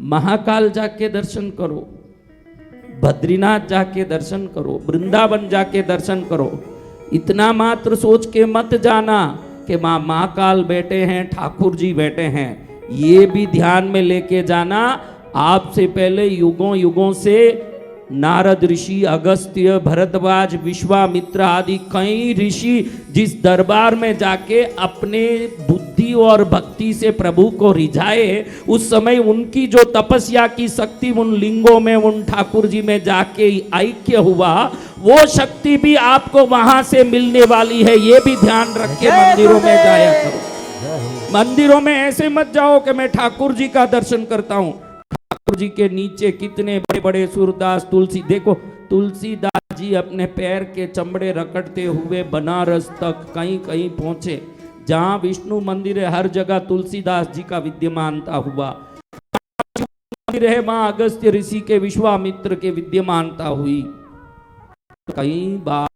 महाकाल जाके दर्शन करो, बद्रीनाथ जाके दर्शन करो, वृंदावन जाके दर्शन करो। इतना मात्र सोच के मत जाना कि माँ महाकाल बैठे हैं, ठाकुर जी बैठे हैं। ये भी ध्यान में लेके जाना, आपसे पहले युगों युगों से नारद ऋषि, अगस्त्य, भरद्वाज, विश्वामित्र आदि कई ऋषि जिस दरबार में जाके अपने बुद्धि और भक्ति से प्रभु को रिझाए, उस समय उनकी जो तपस्या की शक्ति उन लिंगों में, उन ठाकुर जी में जाके ऐक्य हुआ, वो शक्ति भी आपको वहां से मिलने वाली है। ये भी ध्यान रख के मंदिरों में जाया करो। मंदिरों में ऐसे मत जाओ कि मैं ठाकुर जी का दर्शन करता हूं। ठाकुर जी के नीचे कितने बड़े बड़े सूरदास, तुलसी, देखो तुलसीदास जी अपने पैर के चमड़े रगड़ते हुए बनारस तक कहीं कहीं पहुंचे। जहां विष्णु मंदिर है हर जगह तुलसीदास जी का विद्यमानता हुआ। मंदिर है वहां अगस्त्य ऋषि के, विश्वामित्र के विद्यमानता हुई। कई बार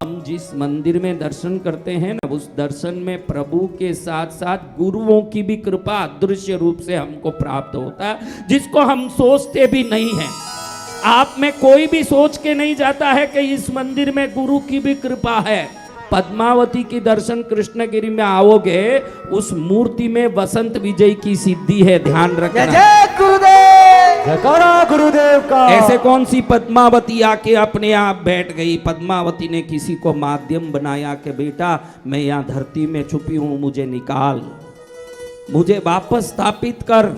हम जिस मंदिर में दर्शन करते हैं ना, उस दर्शन में प्रभु के साथ साथ गुरुओं की भी कृपा अदृश्य रूप से हमको प्राप्त होता है, जिसको हम सोचते भी नहीं हैं। आप में कोई भी सोच के नहीं जाता है कि इस मंदिर में गुरु की भी कृपा है। पद्मावती की दर्शन कृष्णगिरी में आओगे, उस मूर्ति में वसंत विजय की सिद्धि है, ध्यान रखना। जय गुरुदेव, जयकारा गुरुदेव का। ऐसे कौन सी पद्मावती आके अपने आप बैठ गई? पद्मावती ने किसी को माध्यम बनाया कि बेटा मैं यहाँ धरती में छुपी हूं, मुझे निकाल, मुझे वापस स्थापित कर,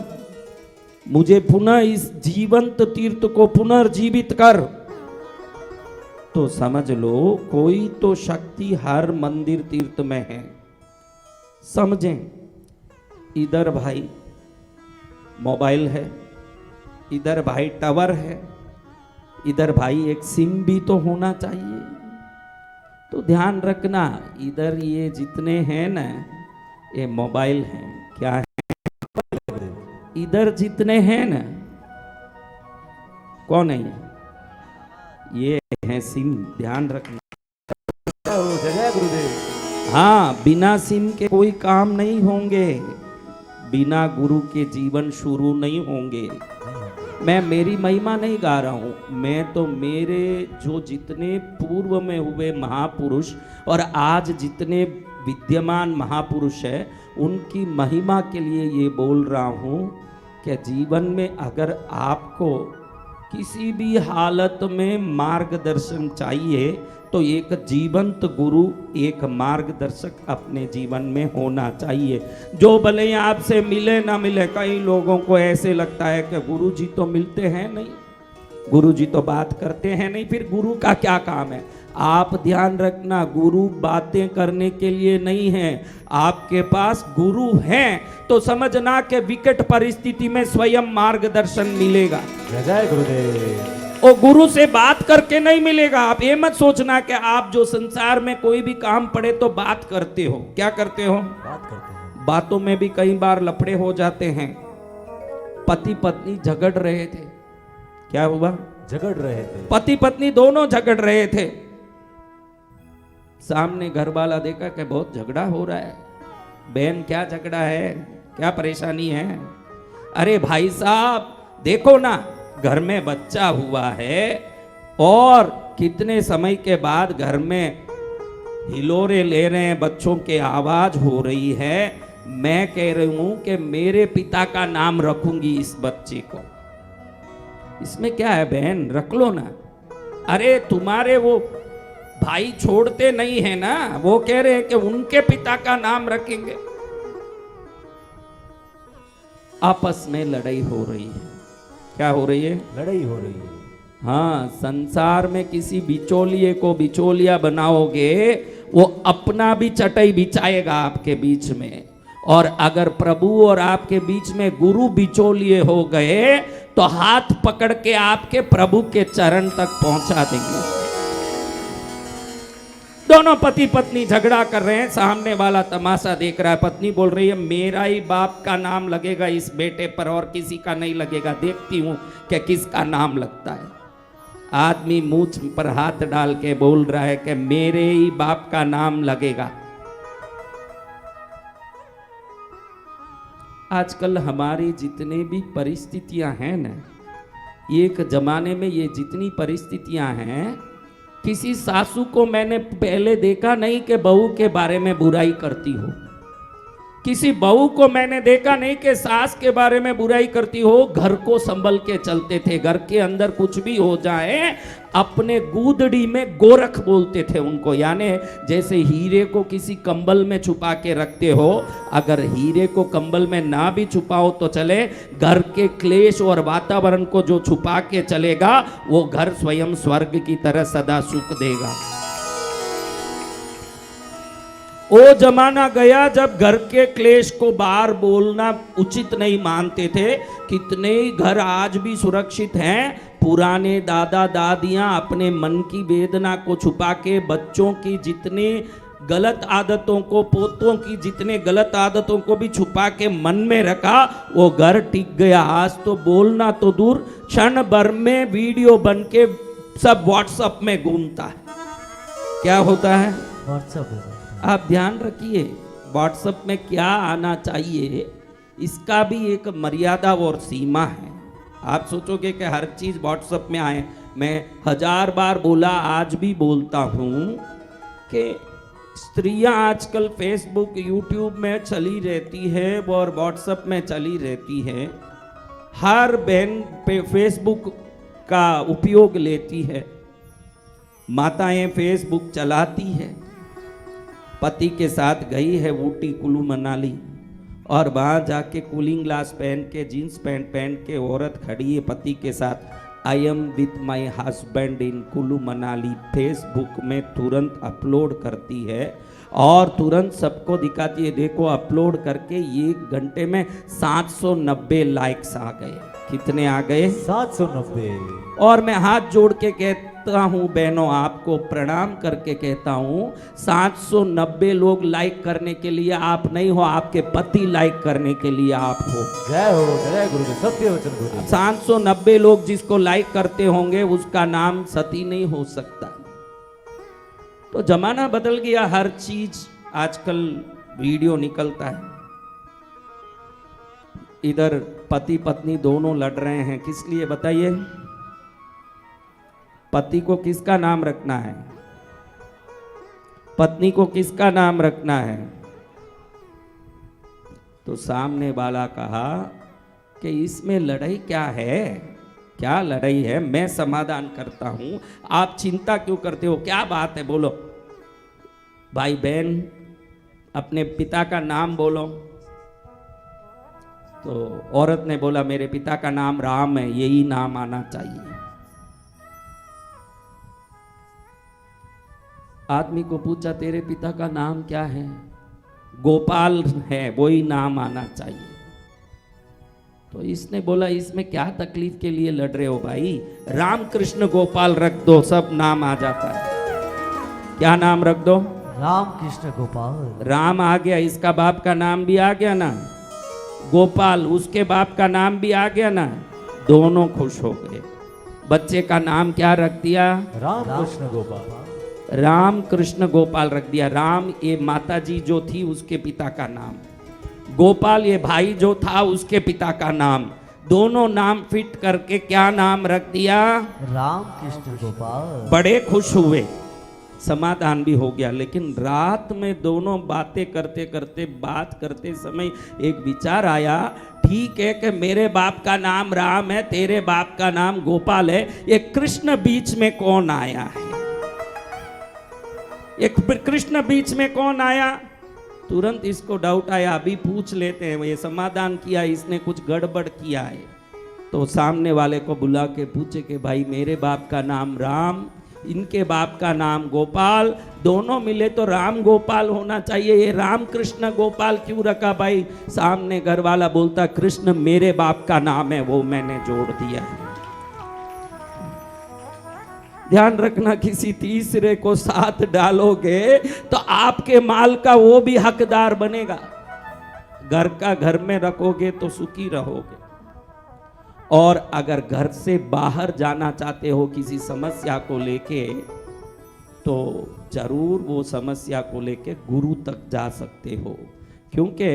मुझे पुनः इस जीवंत तीर्थ को पुनर्जीवित कर। तो समझ लो कोई तो शक्ति हर मंदिर तीर्थ में है। समझें, इधर भाई मोबाइल है, इधर भाई टावर है, इधर भाई एक सिम भी तो होना चाहिए। तो ध्यान रखना, इधर ये जितने हैं ना, ये मोबाइल हैं, क्या है, इधर जितने हैं ना, कौन है ये है सिम, ध्यान रखना। जय गुरुदेव। हाँ, बिना सिम के कोई काम नहीं होंगे, बिना गुरु के जीवन शुरू नहीं होंगे। मैं मेरी महिमा नहीं गा रहा हूं, मैं तो मेरे जो जितने पूर्व में हुए महापुरुष और आज जितने विद्यमान महापुरुष है, उनकी महिमा के लिए ये बोल रहा हूं कि जीवन में अगर आपको किसी भी हालत में मार्गदर्शन चाहिए तो एक जीवंत गुरु, एक मार्गदर्शक अपने जीवन में होना चाहिए। जो भले ही आपसे मिले ना मिले, कई लोगों को ऐसे लगता है कि गुरु जी तो मिलते हैं नहीं, गुरु जी तो बात करते हैं नहीं, फिर गुरु का क्या काम है? आप ध्यान रखना, गुरु बातें करने के लिए नहीं है। आपके पास गुरु हैं तो समझना कि विकट परिस्थिति में स्वयं मार्गदर्शन मिलेगा। जय गुरुदेव। और गुरु से बात करके नहीं मिलेगा। आप ये मत सोचना कि आप जो संसार में कोई भी काम पड़े तो बात करते हो। क्या करते हो? बात करते हैं। बातों में भी कई बार लफड़े हो जाते हैं। पति पत्नी झगड़ रहे थे, क्या हुआ? झगड़ रहे थे, पति पत्नी दोनों झगड़ रहे थे। सामने घर वाला देखा कि बहुत झगड़ा हो रहा है। बहन क्या झगड़ा है, क्या परेशानी है? अरे भाई साहब देखो ना, घर में बच्चा हुआ है और कितने समय के बाद घर में हिलोरे ले रहे हैं, बच्चों के आवाज हो रही है। मैं कह रही हूं कि मेरे पिता का नाम रखूंगी इस बच्चे को। इसमें क्या है बहन, रख लो ना। अरे तुम्हारे वो भाई छोड़ते नहीं है ना, वो कह रहे हैं कि उनके पिता का नाम रखेंगे। आपस में लड़ाई हो रही है। क्या हो रही है? लड़ाई हो रही है। हाँ, संसार में किसी बिचौलिए को बिचौलिया बनाओगे, वो अपना भी चटाई बिछाएगा आपके बीच में। और अगर प्रभु और आपके बीच में गुरु बिचौलिए हो गए तो हाथ पकड़ के आपके प्रभु के चरण तक पहुंचा देंगे। दोनों पति पत्नी झगड़ा कर रहे हैं, सामने वाला तमाशा देख रहा है। पत्नी बोल रही है मेरा ही बाप का नाम लगेगा इस बेटे पर और किसी का नहीं लगेगा, देखती हूं कि किसका नाम लगता है। आदमी मूंछ पर हाथ डाल के बोल रहा है कि मेरे ही बाप का नाम लगेगा। आजकल हमारी जितने भी परिस्थितियां हैं ना, एक जमाने में ये जितनी परिस्थितियां हैं, किसी सासू को मैंने पहले देखा नहीं कि बहू के बारे में बुराई करती हो। किसी बहू को मैंने देखा नहीं कि सास के बारे में बुराई करती हो। घर को संभल के चलते थे। घर के अंदर कुछ भी हो जाए, अपने गूदड़ी में गोरख बोलते थे उनको। यानी जैसे हीरे को किसी कंबल में छुपा के रखते हो, अगर हीरे को कंबल में ना भी छुपाओ तो चले, घर के क्लेश और वातावरण को जो छुपा के चलेगा, वो घर स्वयं स्वर्ग की तरह सदा सुख देगा। वो जमाना गया जब घर के क्लेश को बाहर बोलना उचित नहीं मानते थे। कितने ही घर आज भी सुरक्षित हैं। पुराने दादा दादियां अपने मन की वेदना को छुपा के बच्चों की जितनी गलत आदतों को, पोतों की जितने गलत आदतों को भी छुपा के मन में रखा, वो घर टिक गया। आज तो बोलना तो दूर, क्षण भर में वीडियो बन के सब व्हाट्सएप में घूमता है। क्या होता है? व्हाट्सएप। आप ध्यान रखिए, व्हाट्सएप में क्या आना चाहिए इसका भी एक मर्यादा और सीमा है। आप सोचोगे कि हर चीज़ व्हाट्सएप में आए। मैं 1000 बार बोला, आज भी बोलता हूँ कि स्त्रियां आजकल फेसबुक यूट्यूब में चली रहती है और व्हाट्सएप में चली रहती है। हर बहन पे फेसबुक का उपयोग लेती है। माताएं फेसबुक चलाती है। पति के साथ गई है ऊटी कुल्लू मनाली, और वहाँ जाके कूलिंग ग्लास पहन के, जीन्स पैंट पहन के औरत खड़ी है पति के साथ, I am with my husband in Kullu Manali, Facebook में तुरंत अपलोड करती है और तुरंत सबको दिखाती है। देखो अपलोड करके 1 घंटे में 790 लाइक्स आ गए। कितने आ गए? 790। और मैं हाथ जोड़ के कहता हूँ बहनों, आपको प्रणाम करके कहता हूँ, 790 लोग लाइक करने के लिए आप नहीं हो, आपके पति लाइक करने के लिए आप हो। जय हो, जय गुरुदेव, सत्य वचन गुरुदेव। 790 लोग जिसको लाइक करते होंगे उसका नाम सती नहीं हो सकता। तो जमाना बदल गया, हर चीज आजकल वीडियो निकलता है। इधर पति पत्नी दोनों लड़ रहे हैं, किस लिए बताइए? पति को किसका नाम रखना है, पत्नी को किसका नाम रखना है? तो सामने वाला कहा कि इसमें लड़ाई क्या है? क्या लड़ाई है? मैं समाधान करता हूं, आप चिंता क्यों करते हो? क्या बात है, बोलो। भाई बहन अपने पिता का नाम बोलो। तो औरत ने बोला मेरे पिता का नाम राम है, यही नाम आना चाहिए। आदमी को पूछा तेरे पिता का नाम क्या है? गोपाल है, वही नाम आना चाहिए। तो इसने बोला इसमें क्या तकलीफ के लिए लड़ रहे हो भाई, राम कृष्ण गोपाल रख दो, सब नाम आ जाता है। क्या नाम रख दो? राम कृष्ण गोपाल। राम आ गया, इसका बाप का नाम भी आ गया ना, गोपाल उसके बाप का नाम भी आ गया ना, दोनों खुश हो गए। बच्चे का नाम क्या रख दिया? राम कृष्ण गोपाल। राम कृष्ण गोपाल रख दिया। राम ये माता जी जो थी उसके पिता का नाम, गोपाल ये भाई जो था उसके पिता का नाम, दोनों नाम फिट करके क्या नाम रख दिया? राम कृष्ण गोपाल। बड़े खुश हुए, समाधान भी हो गया। लेकिन रात में दोनों बातें करते करते, बात करते समय एक विचार आया, ठीक है कि मेरे बाप का नाम राम है, तेरे बाप का नाम गोपाल है, ये कृष्ण बीच में कौन आया है? एक कृष्ण बीच में कौन आया? तुरंत इसको डाउट आया, अभी पूछ लेते हैं। ये समाधान किया, इसने कुछ गड़बड़ किया है। तो सामने वाले को बुला के पूछे कि भाई मेरे बाप का नाम राम, इनके बाप का नाम गोपाल, दोनों मिले तो राम गोपाल होना चाहिए, ये राम कृष्ण गोपाल क्यों रखा भाई? सामने घर वाला बोलता कृष्ण मेरे बाप का नाम है, वो मैंने जोड़ दिया है। ध्यान रखना, किसी तीसरे को साथ डालोगे तो आपके माल का वो भी हकदार बनेगा। घर का घर में रखोगे तो सुखी रहोगे, और अगर घर से बाहर जाना चाहते हो किसी समस्या को लेके, तो जरूर वो समस्या को लेके गुरु तक जा सकते हो। क्योंकि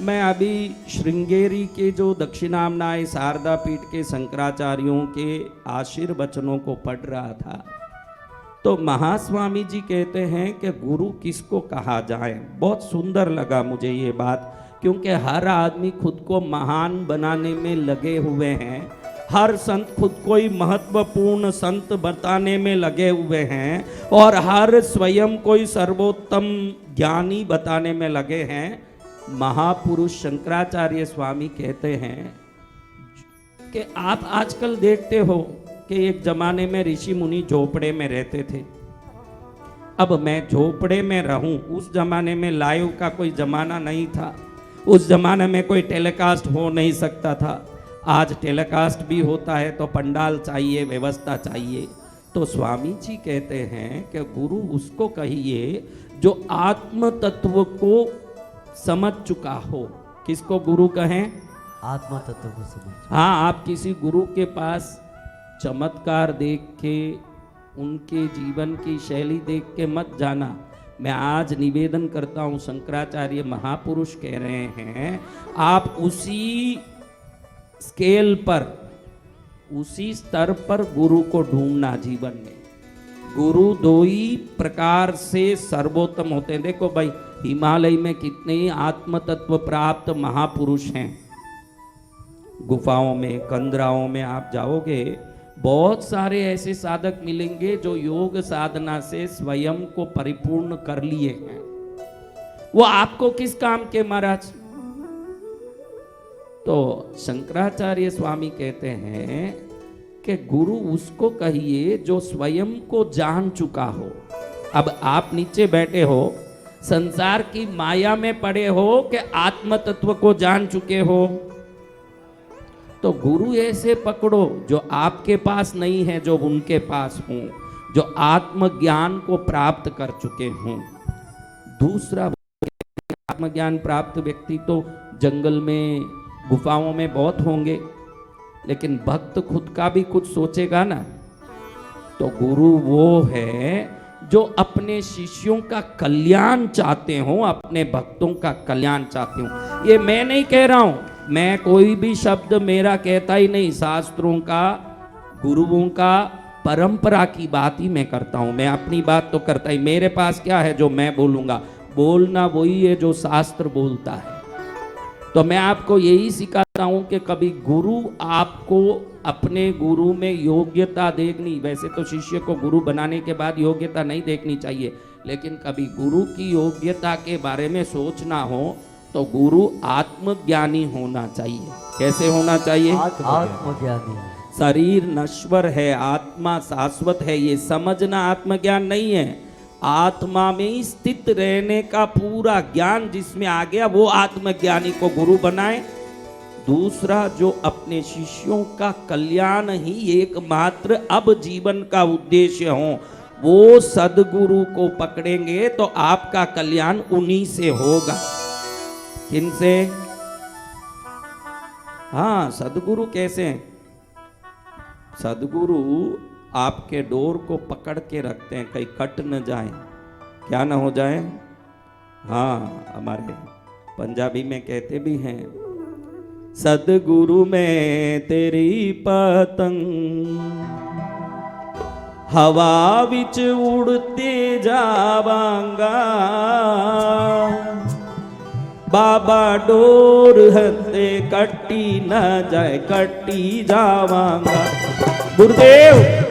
मैं अभी श्रृंगेरी के जो दक्षिणामनाय शारदा पीठ के शंकराचार्यों के आशीर्वचनों को पढ़ रहा था, तो महास्वामी जी कहते हैं कि गुरु किसको कहा जाए। बहुत सुंदर लगा मुझे ये बात, क्योंकि हर आदमी खुद को महान बनाने में लगे हुए हैं, हर संत खुद को ही महत्वपूर्ण संत बताने में लगे हुए हैं, और हर स्वयं कोई सर्वोत्तम ज्ञानी बताने में लगे हैं। महापुरुष शंकराचार्य स्वामी कहते हैं कि आप आजकल देखते हो कि एक जमाने में ऋषि मुनि झोपड़े में रहते थे। अब मैं झोपड़े में रहूं, उस जमाने में लाइव का कोई जमाना नहीं था, उस जमाने में कोई टेलीकास्ट हो नहीं सकता था। आज टेलीकास्ट भी होता है तो पंडाल चाहिए, व्यवस्था चाहिए। तो स्वामी जी कहते हैं कि गुरु उसको कहिए जो आत्म तत्व को समझ चुका हो। किसको गुरु कहें? आत्मा तत्व को समझ। हाँ, आप किसी गुरु के पास चमत्कार देख के, उनके जीवन की शैली देख के मत जाना। मैं आज निवेदन करता हूँ, शंकराचार्य महापुरुष कह रहे हैं, आप उसी स्केल पर, उसी स्तर पर गुरु को ढूंढना। जीवन में गुरु दो ही प्रकार से सर्वोत्तम होते हैं। देखो भाई, हिमालय में कितने ही आत्म तत्व प्राप्त महापुरुष हैं। गुफाओं में, कंदराओं में आप जाओगे, बहुत सारे ऐसे साधक मिलेंगे जो योग साधना से स्वयं को परिपूर्ण कर लिए हैं। वो आपको किस काम के महाराज? तो शंकराचार्य स्वामी कहते हैं कि गुरु उसको कहिए जो स्वयं को जान चुका हो। अब आप नीचे बैठे हो, संसार की माया में पड़े हो कि आत्म तत्व को जान चुके हो, तो गुरु ऐसे पकड़ो जो आपके पास नहीं है, जो उनके पास हो, जो आत्मज्ञान को प्राप्त कर चुके हों। दूसरा, आत्मज्ञान प्राप्त व्यक्ति तो जंगल में, गुफाओं में बहुत होंगे, लेकिन भक्त खुद का भी कुछ सोचेगा ना। तो गुरु वो है जो अपने शिष्यों का कल्याण चाहते हो, अपने भक्तों का कल्याण चाहते हो। ये मैं नहीं कह रहा हूं, मैं कोई भी शब्द मेरा कहता ही नहीं, शास्त्रों का, गुरुओं का, परंपरा की बात ही मैं करता हूं। मैं अपनी बात तो करता ही, मेरे पास क्या है जो मैं बोलूंगा? बोलना वही है जो शास्त्र बोलता है। तो मैं आपको यही सिखाता हूं कि कभी गुरु आपको अपने गुरु में योग्यता देखनी, वैसे तो शिष्य को गुरु बनाने के बाद योग्यता नहीं देखनी चाहिए, लेकिन कभी गुरु की योग्यता के बारे में सोचना हो तो गुरु आत्मज्ञानी होना चाहिए। कैसे होना चाहिए? आत्मज्ञानी। शरीर नश्वर है, आत्मा शाश्वत है, ये समझना आत्मज्ञान नहीं है। आत्मा में स्थित रहने का पूरा ज्ञान जिसमें आ गया, वो आत्मज्ञानी को गुरु बनाए। दूसरा, जो अपने शिष्यों का कल्याण ही एकमात्र अब जीवन का उद्देश्य हो, वो सदगुरु को पकड़ेंगे तो आपका कल्याण उन्हीं से होगा। किनसे? हाँ, सदगुरु कैसे हैं? सदगुरु आपके डोर को पकड़ के रखते हैं, कहीं कट न जाए, क्या न हो जाए। हाँ, हमारे पंजाबी में कहते भी हैं, सदगुरु में तेरी पतंग हवा विच उड़ते जावांगा, बाबा डोर हते कट्टी न जाए, कट्टी जावांगा। गुरुदेव,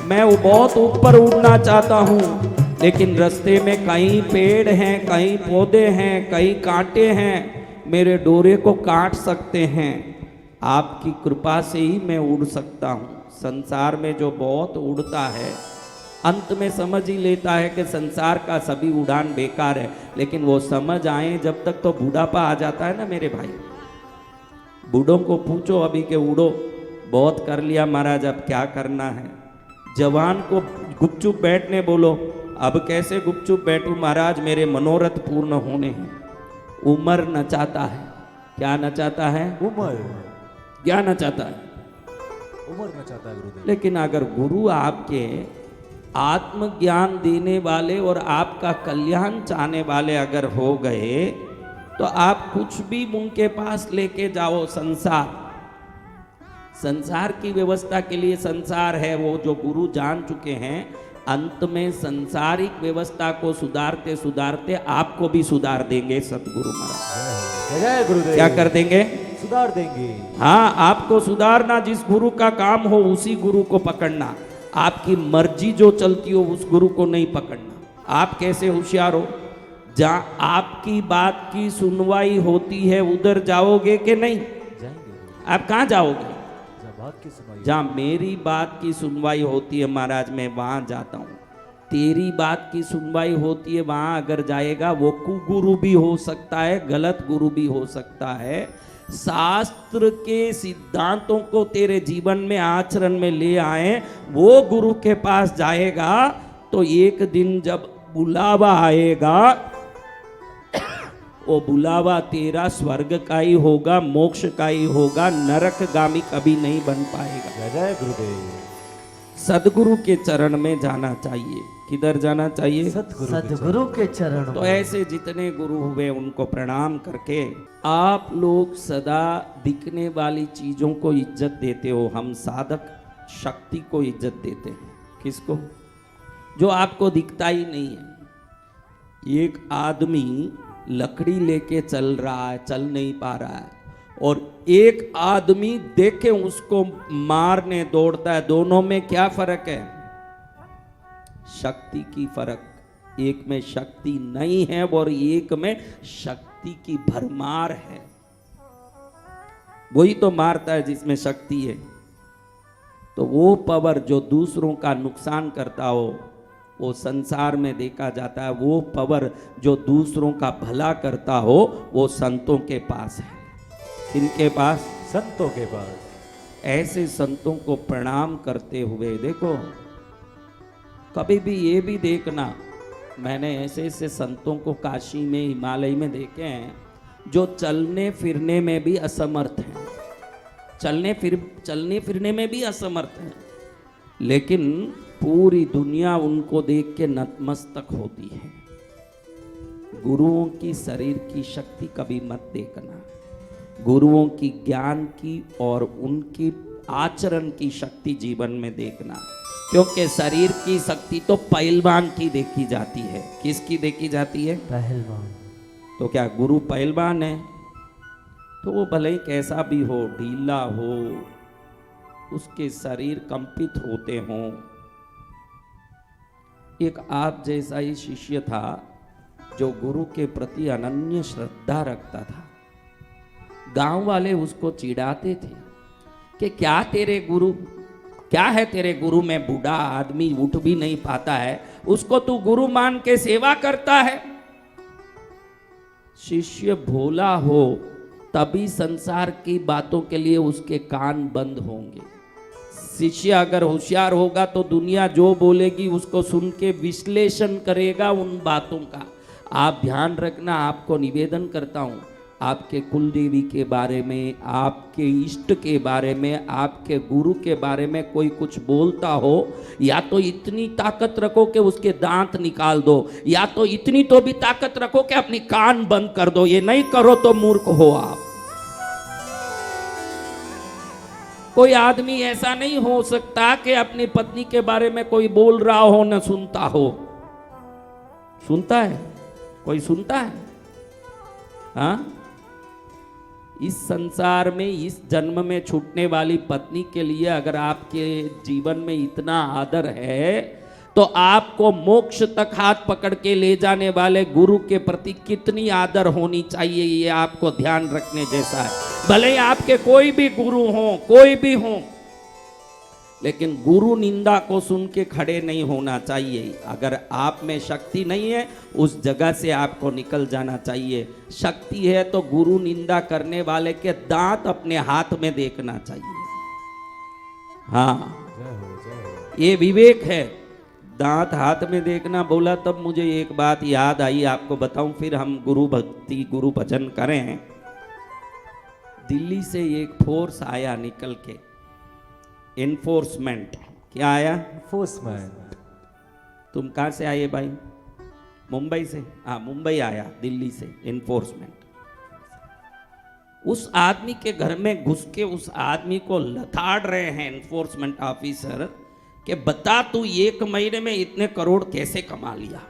मैं वो बहुत ऊपर उड़ना चाहता हूँ, लेकिन रास्ते में कहीं पेड़ हैं, कहीं पौधे हैं, कहीं कांटे हैं, मेरे डोरे को काट सकते हैं। आपकी कृपा से ही मैं उड़ सकता हूँ। संसार में जो बहुत उड़ता है, अंत में समझ ही लेता है कि संसार का सभी उड़ान बेकार है, लेकिन वो समझ आए जब तक तो बूढ़ापा आ जाता है ना मेरे भाई। बूढ़ों को पूछो अभी के उड़ो, बहुत कर लिया महाराज, अब क्या करना है। जवान को गुपचुप बैठने बोलो, अब कैसे गुपचुप बैठूं महाराज, मेरे मनोरथ पूर्ण होने हैं। उम्र नचाता है, क्या नचाता है? उम्र। क्या नचाता है? उम्र नचाता है गुरुदेव। लेकिन अगर गुरु आपके आत्मज्ञान देने वाले और आपका कल्याण चाहने वाले अगर हो गए, तो आप कुछ भी उनके पास लेके जाओ, संसार की व्यवस्था के लिए संसार है, वो जो गुरु जान चुके हैं, अंत में संसारिक व्यवस्था को सुधारते सुधारते आपको भी सुधार देंगे सतगुरु महाराज। जय गुरुदेव। क्या कर देंगे? सुधार देंगे। हाँ, आपको सुधारना, जिस गुरु का काम हो उसी गुरु को पकड़ना, आपकी मर्जी जो चलती हो उस गुरु को नहीं पकड़ना। आप कैसे होशियार हो, जहां आपकी बात की सुनवाई होती है उधर जाओगे कि नहीं? जाएंगे। आप कहाँ जाओगे? जहाँ बात की सुनवाई, जहां मेरी बात की सुनवाई होती है महाराज, मैं वहां जाता हूँ। तेरी बात की सुनवाई होती है वहां अगर जाएगा, वो कुगुरु भी हो सकता है, गलत गुरु भी हो सकता है। शास्त्र के सिद्धांतों को तेरे जीवन में आचरण में ले आए, वो गुरु के पास जाएगा तो एक दिन जब बुलावा आएगा, वो बुलावा तेरा स्वर्ग का ही होगा, मोक्ष का ही होगा, नरकगामी कभी नहीं बन पाएगा। जय गुरुदेव। सदगुरु के चरण में जाना चाहिए। किधर जाना चाहिए? सदगुरु के चरण तो ऐसे जितने गुरु हुए उनको प्रणाम करके आप लोग सदा दिखने वाली चीजों को इज्जत देते हो, हम साधक शक्ति को इज्जत देते हैं। किसको? जो आपको दिखता ही नहीं है। एक आदमी लकड़ी लेके चल रहा है, चल नहीं पा रहा है, और एक आदमी देखे उसको मारने दौड़ता है, दोनों में क्या फर्क है? शक्ति की फर्क। एक में शक्ति नहीं है और एक में शक्ति की भरमार है। वही तो मारता है जिसमें शक्ति है। तो वो पावर जो दूसरों का नुकसान करता हो वो संसार में देखा जाता है, वो पावर जो दूसरों का भला करता हो वो संतों के पास है। किनके पास? संतों के पास। ऐसे संतों को प्रणाम करते हुए देखो, कभी भी ये भी देखना, मैंने ऐसे ऐसे संतों को काशी में, हिमालय में देखे हैं जो चलने फिरने में भी असमर्थ हैं, चलने फिरने में भी असमर्थ हैं, लेकिन पूरी दुनिया उनको देख के नतमस्तक होती है। गुरुओं की शरीर की शक्ति कभी मत देखना, गुरुओं की ज्ञान की और उनकी आचरण की शक्ति जीवन में देखना। क्योंकि शरीर की शक्ति तो पहलवान की देखी जाती है। किसकी देखी जाती है? पहलवान। तो क्या गुरु पहलवान है? तो वो भले ही कैसा भी हो, ढीला हो, उसके शरीर कंपित होते हों। एक आप जैसा ही शिष्य था जो गुरु के प्रति अनन्य श्रद्धा रखता था। गांव वाले उसको चिढ़ाते थे कि क्या तेरे गुरु, क्या है तेरे गुरु में, बूढ़ा आदमी उठ भी नहीं पाता है, उसको तू गुरु मान के सेवा करता है। शिष्य भोला हो तभी संसार की बातों के लिए उसके कान बंद होंगे। शिष्य अगर होशियार होगा तो दुनिया जो बोलेगी उसको सुन के विश्लेषण करेगा उन बातों का। आप ध्यान रखना, आपको निवेदन करता हूं, आपके कुल देवी के बारे में, आपके इष्ट के बारे में, आपके गुरु के बारे में कोई कुछ बोलता हो, या तो इतनी ताकत रखो कि उसके दांत निकाल दो, या तो इतनी तो भी ताकत रखो कि अपनी कान बंद कर दो। ये नहीं करो तो मूर्ख हो आप। कोई आदमी ऐसा नहीं हो सकता कि अपनी पत्नी के बारे में कोई बोल रहा हो न सुनता हो। सुनता है? कोई सुनता है? हाँ? इस संसार में, इस जन्म में छूटने वाली पत्नी के लिए अगर आपके जीवन में इतना आदर है तो आपको मोक्ष तक हाथ पकड़ के ले जाने वाले गुरु के प्रति कितनी आदर होनी चाहिए, ये आपको ध्यान रखने जैसा है। भले ही आपके कोई भी गुरु हो, कोई भी हो, लेकिन गुरु निंदा को सुन के खड़े नहीं होना चाहिए। अगर आप में शक्ति नहीं है उस जगह से आपको निकल जाना चाहिए। शक्ति है तो गुरु निंदा करने वाले के दांत अपने हाथ में देखना चाहिए। हाँ, ये विवेक है। दांत हाथ में देखना बोला तब मुझे एक बात याद आई, आपको बताऊं, फिर हम गुरु भक्ति, गुरु भजन करें। दिल्ली से एक फोर्स आया निकल के, एनफोर्समेंट। क्या आया? एनफोर्समेंट। तुम कहाँ से आए भाई? मुंबई से? हाँ, मुंबई आया, दिल्ली से एनफोर्समेंट। उस आदमी के घर में घुस के उस आदमी को लथाड़ रहे हैं एनफोर्समेंट ऑफिसर कि बता तू 1 महीने में इतने करोड़ कैसे कमा लिया।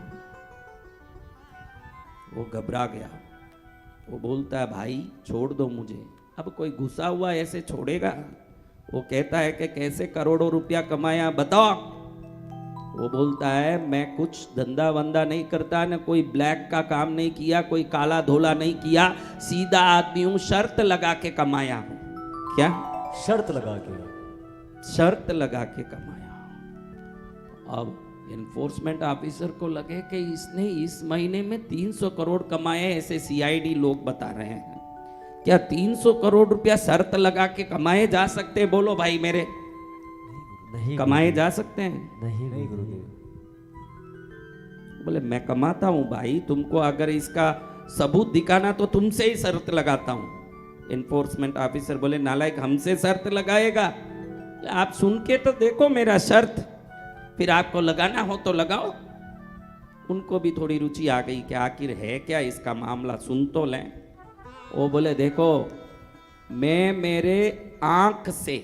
वो घबरा गया, वो बोलता है भाई छोड़ दो मुझे। अब कोई घुसा हुआ ऐसे छोड़ेगा? वो कहता है कि कैसे करोड़ों रुपया कमाया बताओ। वो बोलता है मैं कुछ धंधा वंदा नहीं करता, न कोई ब्लैक का काम नहीं किया, कोई काला धोला नहीं किया, सीधा आदमी हूं, शर्त लगा के कमाया हूं। क्या शर्त लगा के? शर्त लगा के कमाया। अब एनफोर्समेंट ऑफिसर को लगे कि इसने इस महीने में 300 करोड़ कमाए, ऐसे सीआईडी लोग बता रहे हैं। क्या 300 करोड़ रुपया शर्त लगा के कमाए जा सकते हैं? बोलो भाई मेरे, नहीं कमाए जा सकते हैं? नहीं गुरुदेव। बोले मैं कमाता हूं भाई, तुमको अगर इसका सबूत दिखाना तो तुमसे ही शर्त लगाता हूं। एनफोर्समेंट ऑफिसर बोले नालायक, हमसे शर्त लगाएगा? आप सुन के तो देखो मेरा शर्त, फिर आपको लगाना हो तो लगाओ। उनको भी थोड़ी रुचि आ गई कि आखिर है क्या इसका मामला, सुन तो लें। वो बोले देखो मैं मेरे आंख से,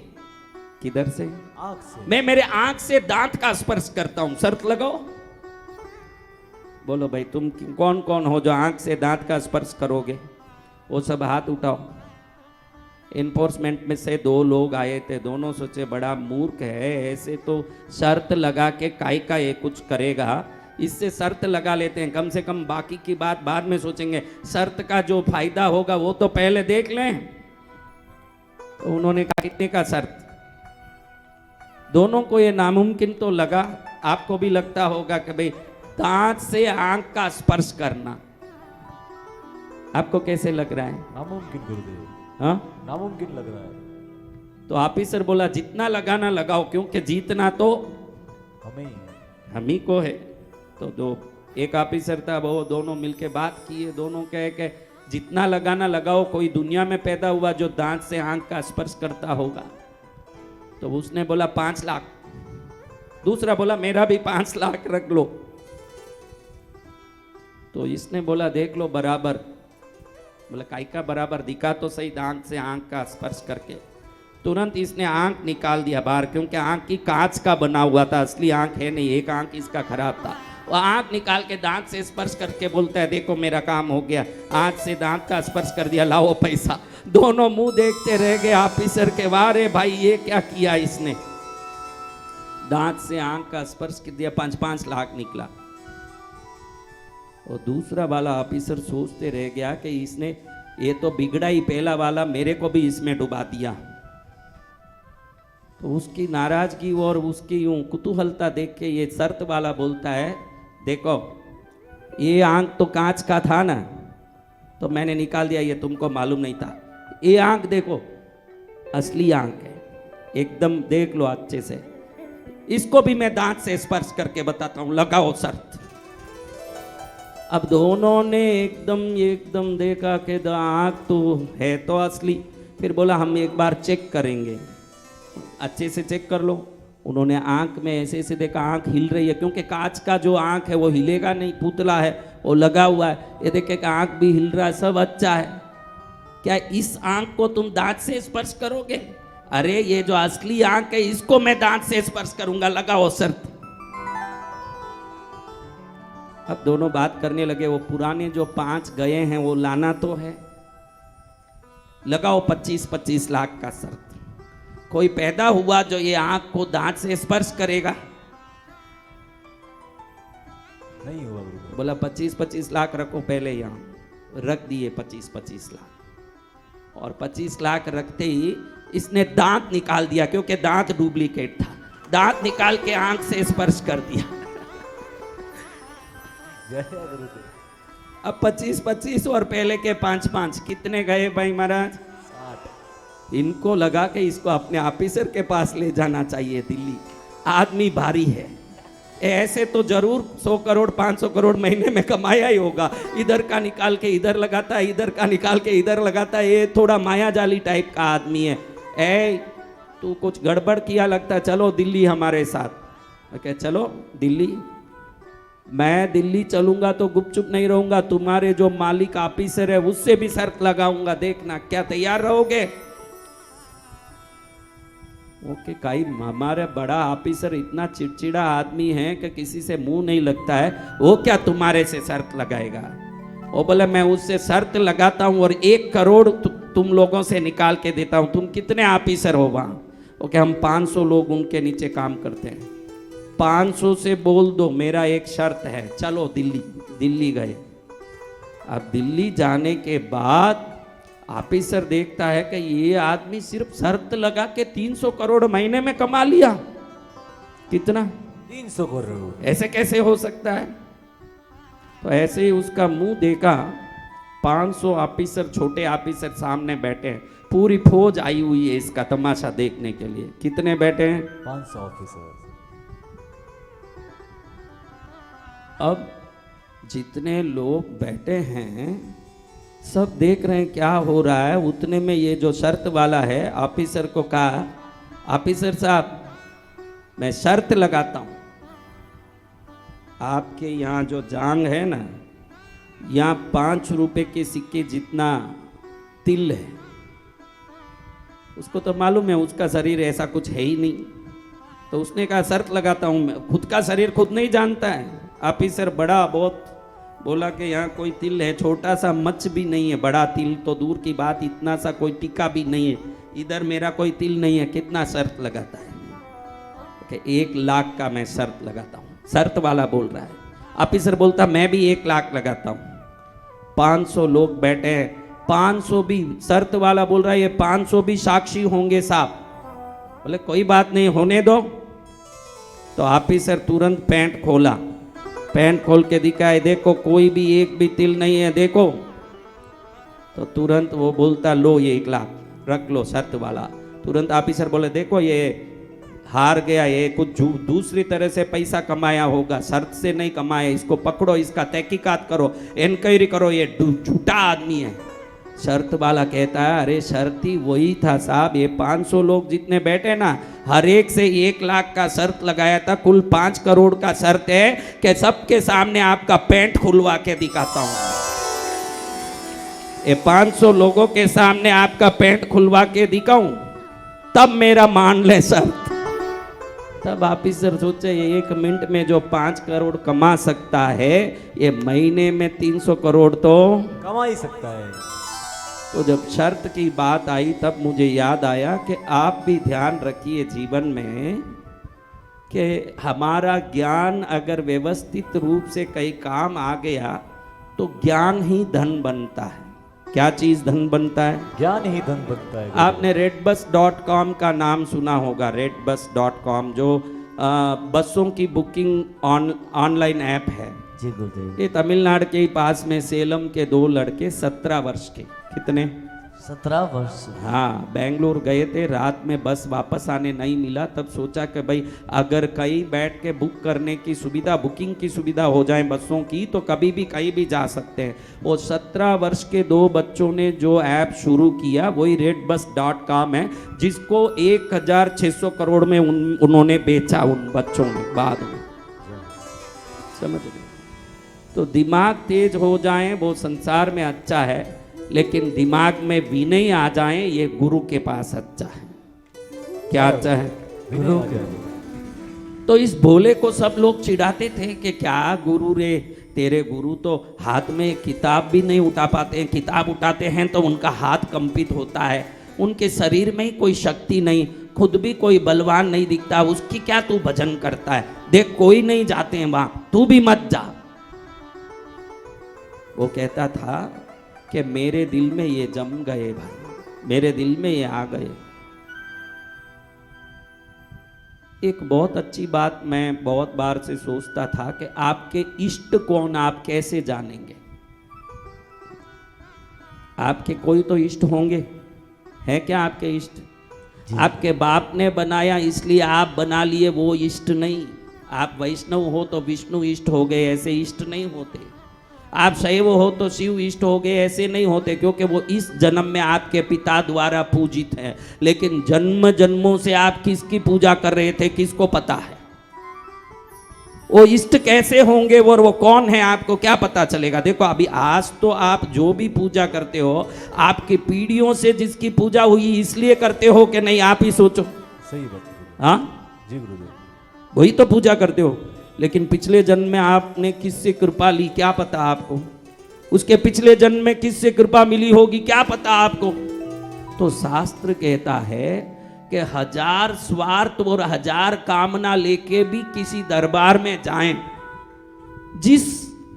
किधर से? आंख से। मैं मेरे आंख से दांत का स्पर्श करता हूं, शर्त लगाओ। बोलो भाई तुम कौन कौन हो जो आंख से दांत का स्पर्श करोगे? वो सब हाथ उठाओ। एनफोर्समेंट में से 2 लोग आए थे, दोनों सोचे बड़ा मूर्ख है, ऐसे तो शर्त लगा के काई का ये कुछ करेगा, इससे शर्त लगा लेते हैं, कम से कम बाकी की बात बाद में सोचेंगे, शर्त का जो फायदा होगा वो तो पहले देख लें। तो उन्होंने कहा कितने का शर्त? दोनों को ये नामुमकिन तो लगा, आपको भी लगता होगा कि भाई दांत से आंख का स्पर्श करना, आपको कैसे लग रहा है? नामुमकिन गुरुदेव। हाँ नामुमकिन लग रहा है। तो ऑफिसर बोला जितना लगाना लगाओ, क्योंकि जीतना तो हमें ही है। हम ही को है। तो दो एक ऑफिसर था, वो दोनों मिलके बात किए, दोनों कहे कि जितना लगाना लगाओ, कोई दुनिया में पैदा हुआ जो दांत से आंख का स्पर्श करता होगा? तो उसने बोला 5 लाख। दूसरा बोला मेरा भी 5 लाख रख लो। तो इसने बोला देख लो बराबर। बोला काई का बराबर, दिखा तो सही दांत से आंख का स्पर्श करके। तुरंत इसने आंख निकाल दिया बाहर, क्योंकि आंख की कांच का बना हुआ था, असली आंख है नहीं, एक आंख इसका खराब था। वो आंख निकाल के दांत से स्पर्श करके बोलता है देखो मेरा काम हो गया, आंख से दांत का स्पर्श कर दिया, लाओ पैसा। दोनों मुंह देखते रह गए ऑफिसर के, वारे भाई ये क्या किया इसने। दांत से आंख का स्पर्श कर दिया, 5-5 लाख निकला। और दूसरा वाला ऑफिसर सोचते रह गया कि इसने ये तो बिगड़ा ही पहला वाला, मेरे को भी इसमें डुबा दिया। तो उसकी नाराजगी और उसकी यूं कुतूहलता देख के ये शर्त वाला बोलता है देखो ये आंख तो कांच का था ना, तो मैंने निकाल दिया, ये तुमको मालूम नहीं था। ये आंख देखो असली आंख है, एकदम देख लो अच्छे से। इसको भी मैं दांत से स्पर्श करके बताता हूं, लगाओ शर्त। अब दोनों ने एकदम देखा कि आंख तो है तो असली। फिर बोला हम एक बार चेक करेंगे, अच्छे से चेक कर लो। उन्होंने आंख में ऐसे ऐसे देखा, आंख हिल रही है, क्योंकि कांच का जो आंख है वो हिलेगा नहीं, पुतला है वो लगा हुआ है। ये देखे कि आंख भी हिल रहा है, सब अच्छा है। क्या इस आंख को तुम दांत से स्पर्श करोगे? अरे ये जो असली आंख है इसको मैं दांत से स्पर्श करूंगा, लगाओ शर्त। अब दोनों बात करने लगे, वो पुराने जो 5 गए हैं वो लाना तो है, लगाओ 25-25 लाख का शर्त। कोई पैदा हुआ जो ये आंख को दांत से स्पर्श करेगा? नहीं हुआ गुरुदेव। बोला 25-25 लाख रखो पहले, यहाँ रख दिए 25-25 लाख। और 25 लाख रखते ही इसने दांत निकाल दिया, क्योंकि दांत डुप्लीकेट था। दांत निकाल के आंख से स्पर्श कर दिया। जय गुरुदेव। अब 25-25 और पहले के 5-5 कितने गए भाई महाराज? 60। इनको लगा कि इसको अपने ऑफिसर के पास ले जाना चाहिए दिल्ली, आदमी भारी है, ऐसे तो जरूर 100 करोड़ 500 करोड़ महीने में कमाया ही होगा। इधर का निकाल के इधर लगाता है, इधर का निकाल के इधर लगाता है, ये थोड़ा मायाजाली टाइप का आदमी है। ए तू कुछ गड़बड़ किया लगता है, चलो दिल्ली हमारे साथ। मैं कह चलो दिल्ली। मैं दिल्ली चलूंगा तो गुपचुप नहीं रहूंगा, तुम्हारे जो मालिक ऑफिसर है उससे भी शर्त लगाऊंगा, देखना क्या तैयार रहोगे? ओके काई, हमारे बड़ा ऑफिसर इतना चिड़चिड़ा आदमी है कि किसी से मुंह नहीं लगता है, वो क्या तुम्हारे से शर्त लगाएगा? वो बोले मैं उससे शर्त लगाता हूं और 1 करोड़ तुम लोगों से निकाल के देता हूं। तुम कितने ऑफिसर हो वहां? ओके हम 500 लोग उनके नीचे काम करते हैं। 500 से बोल दो मेरा एक शर्त है, चलो दिल्ली। दिल्ली गए। अब दिल्ली जाने के बाद ऑफिसर देखता है कि ये आदमी सिर्फ शर्त लगा के 300 करोड़ महीने में कमा लिया। कितना? 300 करोड़। ऐसे कैसे हो सकता है? तो ऐसे ही उसका मुंह देखा, 500 ऑफिसर, छोटे ऑफिसर सामने बैठे हैं, पूरी फौज आई हुई है इसका तमाशा देखने के लिए। कितने बैठे हैं? 500 ऑफिसर। अब जितने लोग बैठे हैं सब देख रहे हैं क्या हो रहा है। उतने में ये जो शर्त वाला है ऑफिसर को कहा, ऑफिसर साहब मैं शर्त लगाता हूं, आपके यहाँ जो जांग है ना, यहाँ 5 रुपए के सिक्के जितना तिल है। उसको तो मालूम है उसका शरीर ऐसा कुछ है ही नहीं, तो उसने कहा शर्त लगाता हूँ मैं। खुद का शरीर खुद नहीं जानता है। ऑफिसर बड़ा बहुत बोला कि यहाँ कोई तिल है, छोटा सा मच भी नहीं है, बड़ा तिल तो दूर की बात, इतना सा कोई टिक्का भी नहीं है, इधर मेरा कोई तिल नहीं है। कितना शर्त लगाता है? कि 1 लाख का मैं शर्त लगाता हूँ। शर्त वाला बोल रहा है। ऑफिसर बोलता मैं भी 1 लाख लगाता हूँ। 500 लोग बैठे हैं, 500 भी, शर्त वाला बोल रहा है ये 500 भी साक्षी होंगे साहब। बोले कोई बात नहीं, होने दो। तो ऑफिसर तुरंत पैंट खोला, पैंट खोल के दिखाए, देखो कोई भी एक भी तिल नहीं है, देखो। तो तुरंत वो बोलता लो ये 1 लाख रख लो, शर्त वाला। तुरंत ऑफिसर बोले देखो ये हार गया, ये कुछ दूसरी तरह से पैसा कमाया होगा, शर्त से नहीं कमाया, इसको पकड़ो, इसका तहकीकात करो, इंक्वायरी करो, ये झूठा आदमी है। शर्त वाला कहता है अरे शर्ती वही था साहब, ये 500 लोग जितने बैठे ना, हर एक से 1 लाख का शर्त लगाया था, कुल 5 करोड़ का शर्त है कि सबके सामने आपका पैंट खुलवा के दिखाता हूं। ये 500 लोगों के सामने आपका पैंट खुलवा के दिखाऊं, तब मेरा मान ले शर्त। तब ऑफिसर सोचे ये 1 मिनट में जो 5 करोड़ कमा सकता है, ये महीने में 300 करोड़ तो कमा ही सकता है। तो जब शर्त की बात आई तब मुझे याद आया कि आप भी ध्यान रखिए जीवन में कि हमारा ज्ञान अगर व्यवस्थित रूप से कई काम आ गया तो ज्ञान ही धन बनता है। क्या चीज धन बनता है? ज्ञान ही धन बनता है। आपने redbus.com का नाम सुना होगा। redbus.com जो बसों की बुकिंग ऑनलाइन ऐप है। जी गुरुदेव। ये तमिलनाडु के ही पास में सेलम के 2 लड़के 17 वर्ष के, कितने? 17 वर्ष। हाँ, बेंगलोर गए थे, रात में बस वापस आने नहीं मिला, तब सोचा कि भाई अगर कहीं बैठ के बुक करने की सुविधा, बुकिंग की सुविधा हो जाए बसों की, तो कभी भी कहीं भी जा सकते हैं। वो 17 वर्ष के 2 बच्चों ने जो ऐप शुरू किया वही redbus.com है, जिसको 1600 करोड़ में उन्होंने बेचा उन बच्चों ने बाद में। समझ गए? तो दिमाग तेज हो जाए वो संसार में अच्छा है, लेकिन दिमाग में विनय आ जाए ये गुरु के पास अच्छा है। क्या अच्छा है? गुरु के। तो इस भोले को सब लोग चिढ़ाते थे कि क्या गुरु रे, तेरे गुरु तो हाथ में किताब भी नहीं उठा पाते हैं, किताब उठाते हैं तो उनका हाथ कंपित होता है, उनके शरीर में ही कोई शक्ति नहीं, खुद भी कोई बलवान नहीं दिखता, उसकी क्या तू भजन करता है? देख कोई नहीं जाते हैं वहां, तू भी मत जा। वो कहता था कि मेरे दिल में ये जम गए भाई, मेरे दिल में ये आ गए। एक बहुत अच्छी बात मैं बहुत बार से सोचता था कि आपके इष्ट कौन, आप कैसे जानेंगे? आपके कोई तो इष्ट होंगे, है क्या आपके इष्ट? आपके बाप ने बनाया इसलिए आप बना लिए, वो इष्ट नहीं। आप वैष्णव हो तो विष्णु इष्ट हो गए, ऐसे इष्ट नहीं होते। आप शैव हो तो शिव इष्ट हो गए, ऐसे नहीं होते, क्योंकि वो इस जन्म में आपके पिता द्वारा पूजित है। लेकिन जन्म जन्मों से आप किसकी पूजा कर रहे थे, किसको पता है? वो इष्ट कैसे होंगे और वो कौन है आपको क्या पता चलेगा? देखो अभी आज तो आप जो भी पूजा करते हो आपकी पीढ़ियों से जिसकी पूजा हुई इसलिए करते हो कि नहीं, आप ही सोचो। सही बात है। हाँ जी गुरुदेव। वही तो पूजा करते हो, लेकिन पिछले जन्म में आपने किससे कृपा ली क्या पता आपको? उसके पिछले जन्म में किससे कृपा मिली होगी क्या पता आपको? तो शास्त्र कहता है कि 1000 स्वार्थ और 1000 कामना लेके भी किसी दरबार में जाएं, जिस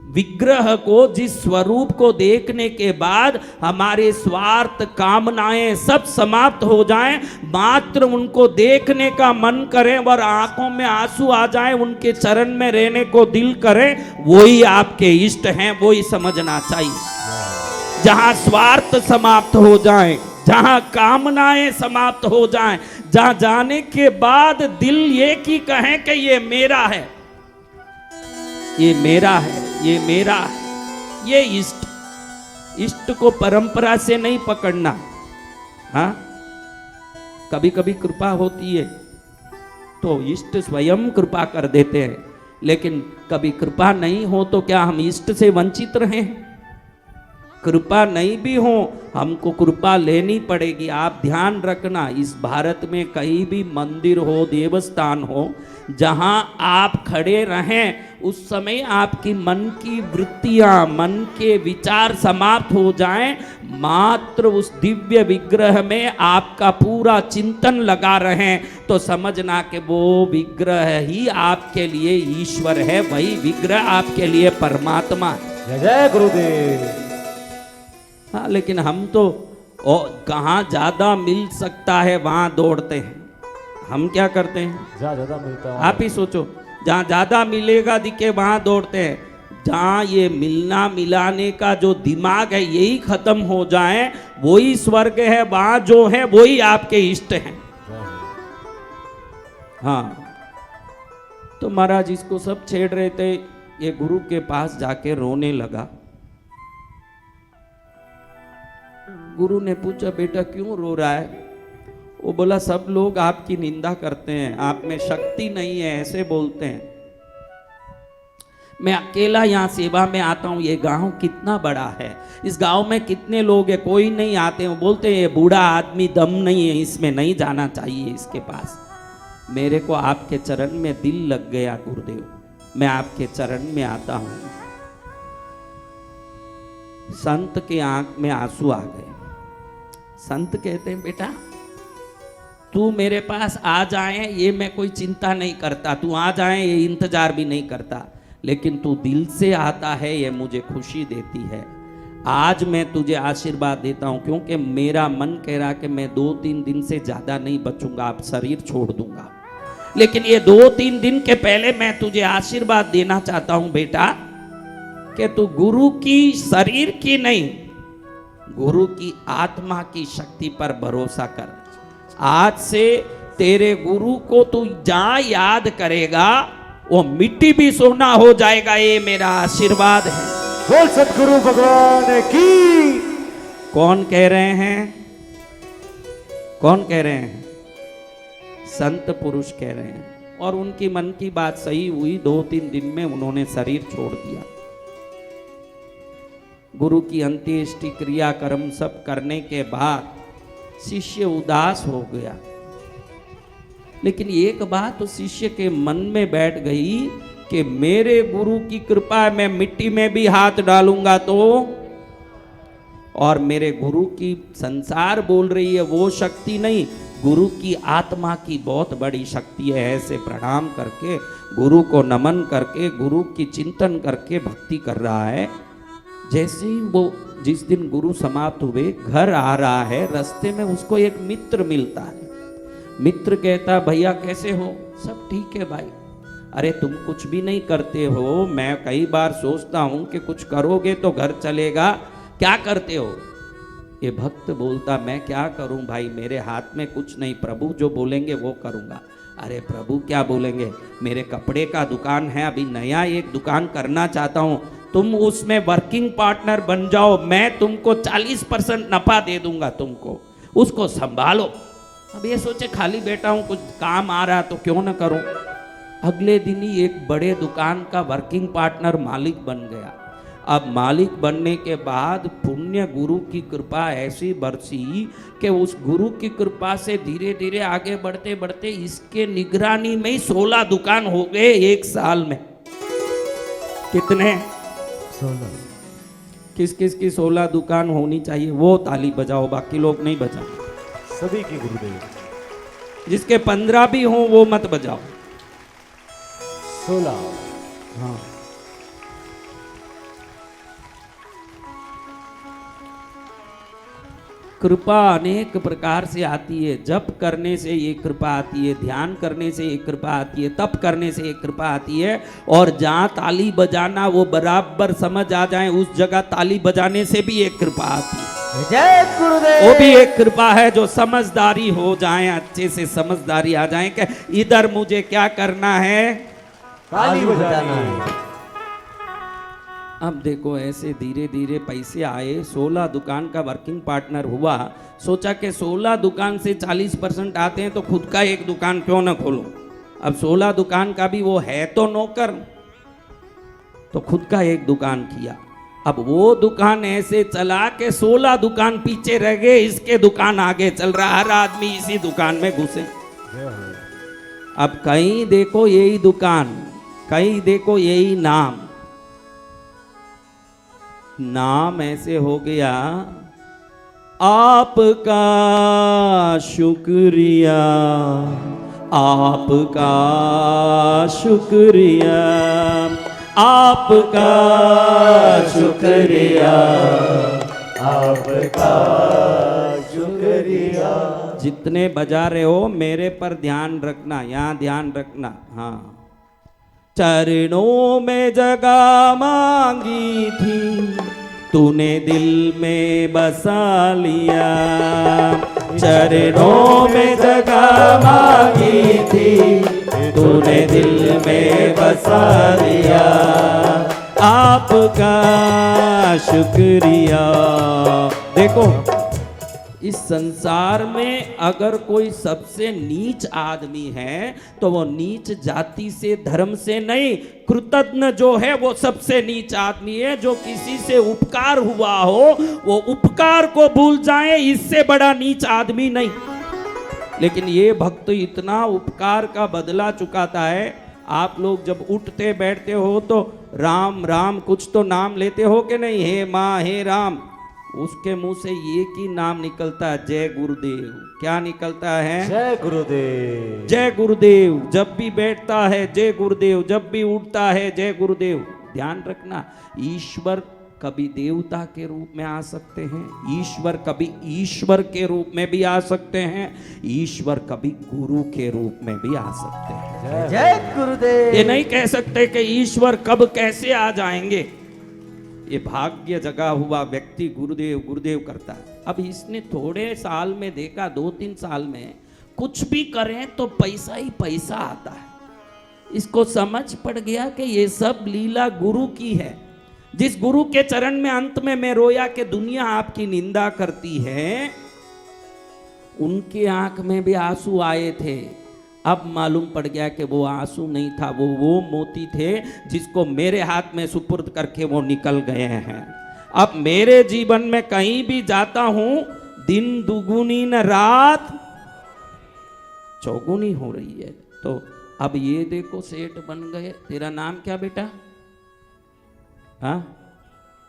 विग्रह को, जिस स्वरूप को देखने के बाद हमारे स्वार्थ कामनाएं सब समाप्त हो जाएं, मात्र उनको देखने का मन करे और आंखों में आंसू आ जाए, उनके चरण में रहने को दिल करे, वही आपके इष्ट हैं, वही समझना चाहिए। जहां स्वार्थ समाप्त हो जाए, जहां कामनाएं समाप्त हो जाएं, जहां जाने के बाद दिल ये की कहें कि ये मेरा है, ये मेरा है, ये मेरा है, ये इष्ट को परंपरा से नहीं पकड़ना। हाँ कभी कभी कृपा होती है तो इष्ट स्वयं कृपा कर देते हैं, लेकिन कभी कृपा नहीं हो तो क्या हम इष्ट से वंचित रहें? कृपा नहीं भी हो हमको कृपा लेनी पड़ेगी। आप ध्यान रखना, इस भारत में कहीं भी मंदिर हो, देवस्थान हो, जहां आप खड़े रहें उस समय आपकी मन की वृत्तियां, मन के विचार समाप्त हो जाएं, मात्र उस दिव्य विग्रह में आपका पूरा चिंतन लगा रहें, तो समझना कि वो विग्रह ही आपके लिए ईश्वर है, वही विग्रह आपके लिए परमात्मा है। जय जय गुरुदेव। हाँ लेकिन हम तो कहाँ ज्यादा मिल सकता है वहां दौड़ते हैं। हम क्या करते हैं? जहाँ ज्यादा मिलता है आप ही सोचो, जहाँ ज्यादा मिलेगा दिखे वहां दौड़ते हैं। जहाँ ये मिलना मिलाने का जो दिमाग है यही खत्म हो जाए, वही स्वर्ग है, वहां जो है वही आपके इष्ट हैं। हाँ तो महाराज इसको सब छेड़ रहे थे, ये गुरु के पास जाके रोने लगा। गुरु ने पूछा बेटा क्यों रो रहा है? वो बोला सब लोग आपकी निंदा करते हैं, आप में शक्ति नहीं है, ऐसे बोलते हैं। मैं अकेला यहाँ सेवा में आता हूँ, ये गांव कितना बड़ा है, इस गांव में कितने लोग हैं, कोई नहीं आते। वो बोलते हैं ये बूढ़ा आदमी दम नहीं है, इसमें नहीं जाना चाहिए इसके पास। मेरे को आपके चरण में दिल लग गया गुरुदेव, मैं आपके चरण में आता हूँ। संत के आंख में आंसू आ गए। संत कहते हैं बेटा तू मेरे पास आ जाए ये मैं कोई चिंता नहीं करता, तू आ जाए ये इंतजार भी नहीं करता, लेकिन तू दिल से आता है ये मुझे खुशी देती है। आज मैं तुझे आशीर्वाद देता हूं क्योंकि मेरा मन कह रहा कि मैं 2-3 दिन से ज्यादा नहीं बचूंगा, आप शरीर छोड़ दूंगा, लेकिन ये 2-3 दिन के पहले मैं तुझे आशीर्वाद देना चाहता हूं बेटा कि तू गुरु की शरीर की नहीं, गुरु की आत्मा की शक्ति पर भरोसा कर। आज से तेरे गुरु को तू जहां याद करेगा वो मिट्टी भी सोना हो जाएगा, ये मेरा आशीर्वाद है। बोल सतगुरु भगवान की। कौन कह रहे हैं? कौन कह रहे हैं? संत पुरुष कह रहे हैं, और उनकी मन की बात सही हुई। 2-3 दिन में उन्होंने शरीर छोड़ दिया। गुरु की अंत्येष्टि क्रिया कर्म सब करने के बाद शिष्य उदास हो गया, लेकिन एक बात तो शिष्य के मन में बैठ गई कि मेरे गुरु की कृपा है, मैं मिट्टी में भी हाथ डालूंगा तो, और मेरे गुरु की संसार बोल रही है वो शक्ति नहीं, गुरु की आत्मा की बहुत बड़ी शक्ति है। ऐसे प्रणाम करके गुरु को नमन करके गुरु की चिंतन करके भक्ति कर रहा है। जैसे ही वो जिस दिन गुरु समाप्त हुए घर आ रहा है, रास्ते में उसको एक मित्र मिलता है। मित्र कहता भैया कैसे हो? सब ठीक है भाई। अरे तुम कुछ भी नहीं करते हो, मैं कई बार सोचता हूं कि कुछ करोगे तो घर चलेगा, क्या करते हो? ये भक्त बोलता मैं क्या करूं भाई, मेरे हाथ में कुछ नहीं, प्रभु जो बोलेंगे वो करूंगा। अरे प्रभु क्या बोलेंगे? मेरे कपड़े का दुकान है, अभी नया एक दुकान करना चाहता हूं, तुम उसमें वर्किंग पार्टनर बन जाओ, मैं तुमको 40% नफा दे दूंगा, तुमको उसको संभालो। अब ये सोचे खाली बैठा हूं, कुछ काम आ रहा तो क्यों ना करूं। अगले दिन ही एक बड़े दुकान का वर्किंग पार्टनर मालिक बन गया। अब मालिक बनने के बाद पुण्य गुरु की कृपा ऐसी बरसी कि उस गुरु की कृपा से धीरे धीरे आगे बढ़ते बढ़ते इसके निगरानी में ही 16 दुकान हो गए एक साल में। कितने? 16। किस किस की 16 दुकान होनी चाहिए वो ताली बजाओ, बाकी लोग नहीं बजाओ। सभी की गुरुदेव। जिसके 15 भी हों वो मत बजाओ। 16। हाँ, कृपा अनेक प्रकार से आती है। जप करने से ये कृपा आती है, ध्यान करने से ये कृपा आती है, तप करने से ये कृपा आती है। और जहाँ ताली बजाना वो बराबर समझ आ जाए उस जगह ताली बजाने से भी एक कृपा आती है। जय गुरुदेव। वो भी एक कृपा है जो समझदारी हो जाए, अच्छे से समझदारी आ जाए कि इधर मुझे क्या करना है, ताली बजाना है। अब देखो ऐसे धीरे धीरे पैसे आए। 16 दुकान का वर्किंग पार्टनर हुआ। सोचा कि 16 दुकान से 40% आते हैं तो खुद का एक दुकान क्यों ना खोलूं। अब 16 दुकान का भी वो है तो नौकर, तो खुद का एक दुकान किया। अब वो दुकान ऐसे चला के 16 दुकान पीछे रह गए, इसके दुकान आगे चल रहा, हर आदमी इसी दुकान में घुसे। अब कहीं देखो यही दुकान, कहीं देखो यही नाम। नाम ऐसे हो गया, आपका शुक्रिया, आपका शुक्रिया, आपका शुक्रिया, आपका शुक्रिया। जितने बजा रहे हो मेरे पर ध्यान रखना, यहाँ ध्यान रखना। हाँ, चरणों में जगह मांगी थी, तूने दिल में बसा लिया। चरणों में जगह मांगी थी, तूने दिल में बसा लिया। आपका शुक्रिया। देखो इस संसार में अगर कोई सबसे नीच आदमी है तो वो नीच जाति से, धर्म से नहीं, कृतज्ञ जो है वो सबसे नीच आदमी है। जो किसी से उपकार हुआ हो वो उपकार को भूल जाए, इससे बड़ा नीच आदमी नहीं। लेकिन ये भक्त इतना उपकार का बदला चुकाता है। आप लोग जब उठते बैठते हो तो राम राम कुछ तो नाम लेते हो कि नहीं, हे माँ हे राम, उसके मुंह से एक ही नाम निकलता है, जय गुरुदेव। क्या निकलता है? जय गुरुदेव। जय गुरुदेव। जब भी बैठता है जय गुरुदेव, जब भी उठता है जय गुरुदेव। ध्यान रखना, ईश्वर कभी देवता के रूप में आ सकते हैं, ईश्वर कभी ईश्वर के रूप में भी आ सकते हैं, ईश्वर कभी गुरु के रूप में भी आ सकते हैं। जय गुरुदेव। ये नहीं कह सकते कि ईश्वर कब कैसे आ जाएंगे। ये भाग्य जगा हुआ व्यक्ति गुरुदेव गुरुदेव करता है। अब इसने थोड़े साल में देखा, 2-3 साल में कुछ भी करें तो पैसा ही पैसा आता है। इसको समझ पड़ गया कि ये सब लीला गुरु की है। जिस गुरु के चरण में अंत में मैं रोया कि दुनिया आपकी निंदा करती है, उनके आंख में भी आंसू आए थे। अब मालूम पड़ गया कि वो आंसू नहीं था, वो मोती थे जिसको मेरे हाथ में सुपुर्द करके वो निकल गए हैं। अब मेरे जीवन में कहीं भी जाता हूं, दिन दुगुनी न रात चौगुनी हो रही है। तो अब ये देखो सेठ बन गए। तेरा नाम क्या बेटा? हाँ,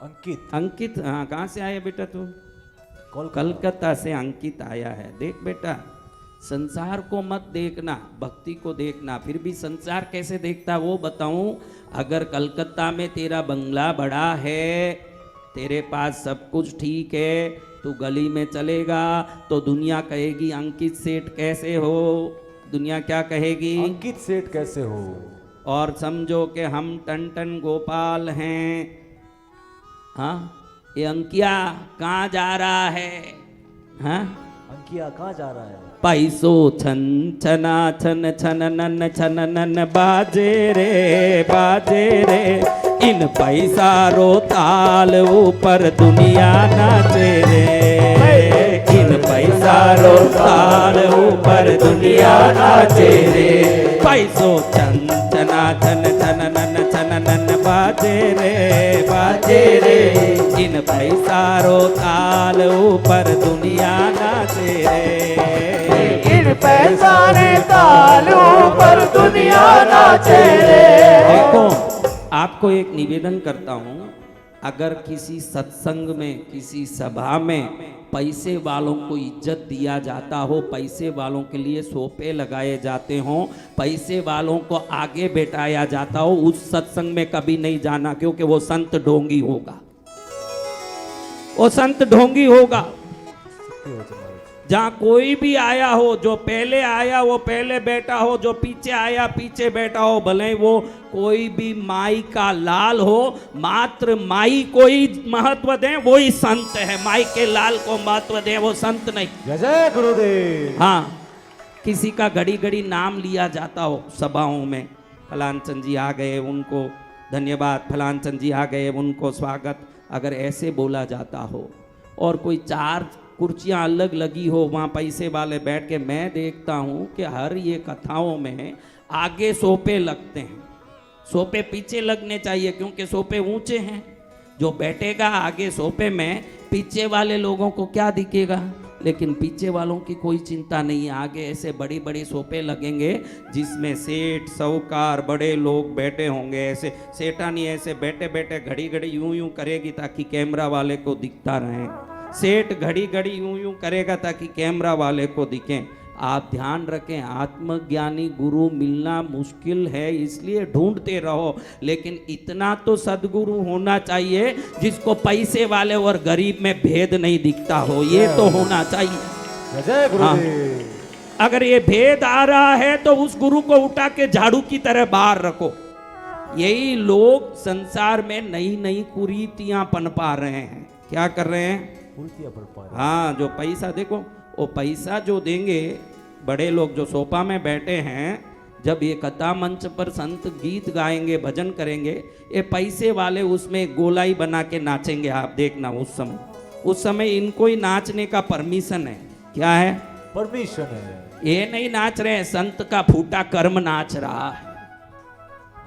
अंकित। अंकित। हाँ, कहाँ से आया बेटा तू? कलकत्ता से अंकित आया है। देख बेटा, संसार को मत देखना, भक्ति को देखना। फिर भी संसार कैसे देखता वो बताऊं। अगर कलकत्ता में तेरा बंगला बड़ा है, तेरे पास सब कुछ ठीक है, तू गली में चलेगा तो दुनिया कहेगी अंकित सेठ कैसे हो। दुनिया क्या कहेगी? अंकित सेठ कैसे हो। और समझो कि हम टन गोपाल हैं। हाँ, ये अंकिया कहाँ जा रहा है? हाँ, अंकिया कहाँ जा रहा है? पैसो छन छना छन छननन छननन बाजे रे, इन पैसा रो ताल ऊपर दुनिया नाचे रे। इन पैसा रो ताल ऊपर दुनिया नाचे रे। पैसो छन ना छन छन नन छन नन बाजे रे इन पैसारो ताल ऊपर दुनिया नाचे रे इन पैसा ने तालू पर दुनिया नाचे रे। देखो आपको एक निवेदन करता हूं, अगर किसी सत्संग में किसी सभा में पैसे वालों को इज्जत दिया जाता हो, पैसे वालों के लिए सोफे लगाए जाते हों, पैसे वालों को आगे बैठाया जाता हो, उस सत्संग में कभी नहीं जाना, क्योंकि वो संत ढोंगी होगा, वो संत ढोंगी होगा। जहां कोई भी आया हो, जो पहले आया वो पहले बैठा हो, जो पीछे आया पीछे बैठा हो, भले वो कोई भी माई का लाल हो, मात्र माई को ही महत्व दें, वो ही संत है। माई के लाल को महत्व दें, वो संत नहीं। जय गुरुदेव। हाँ, किसी का घड़ी घड़ी नाम लिया जाता हो सभाओं में, फलान चंद जी आ गए उनको धन्यवाद, फलान चंद जी आ गए उनको स्वागत, अगर ऐसे बोला जाता हो और कोई चार कुर्सियां अलग लगी हो, वहाँ पैसे वाले बैठ के, मैं देखता हूँ कि हर ये कथाओं में आगे सोफे लगते हैं, सोफे पीछे लगने चाहिए, क्योंकि सोफे ऊंचे हैं। जो बैठेगा आगे सोफे में, पीछे वाले लोगों को क्या दिखेगा, लेकिन पीछे वालों की कोई चिंता नहीं है। आगे ऐसे बड़ी बड़ी सोफे लगेंगे जिसमें सेठ साहूकार बड़े लोग बैठे होंगे। ऐसे सेठानी ऐसे बैठे बैठे घड़ी घड़ी यूं यूं करेगी ताकि कैमरा वाले को दिखता रहे, सेठ घड़ी घड़ी यूं यूं करेगा ताकि कैमरा वाले को दिखें। आप ध्यान रखें, आत्मज्ञानी गुरु मिलना मुश्किल है, इसलिए ढूंढते रहो, लेकिन इतना तो सदगुरु होना चाहिए जिसको पैसे वाले और गरीब में भेद नहीं दिखता हो, ये तो होना चाहिए। जय गुरुदेव। हाँ। अगर ये भेद आ रहा है तो उस गुरु को उठा के झाड़ू की तरह बाहर रखो। यही लोग संसार में नई नई कुरीतियां पनपा रहे हैं। क्या कर रहे हैं? हाँ, जो पैसा देखो, वो पैसा जो देंगे बड़े लोग जो सोफा में बैठे हैं, जब ये कथा मंच पर संत गीत गाएंगे भजन करेंगे, ये पैसे वाले उसमें गोलाई बना के नाचेंगे। आप देखना उस समय इनको ही नाचने का परमिशन है। क्या है? परमिशन है। ये नहीं नाच रहे हैं, संत का फूटा कर्म नाच रहा है।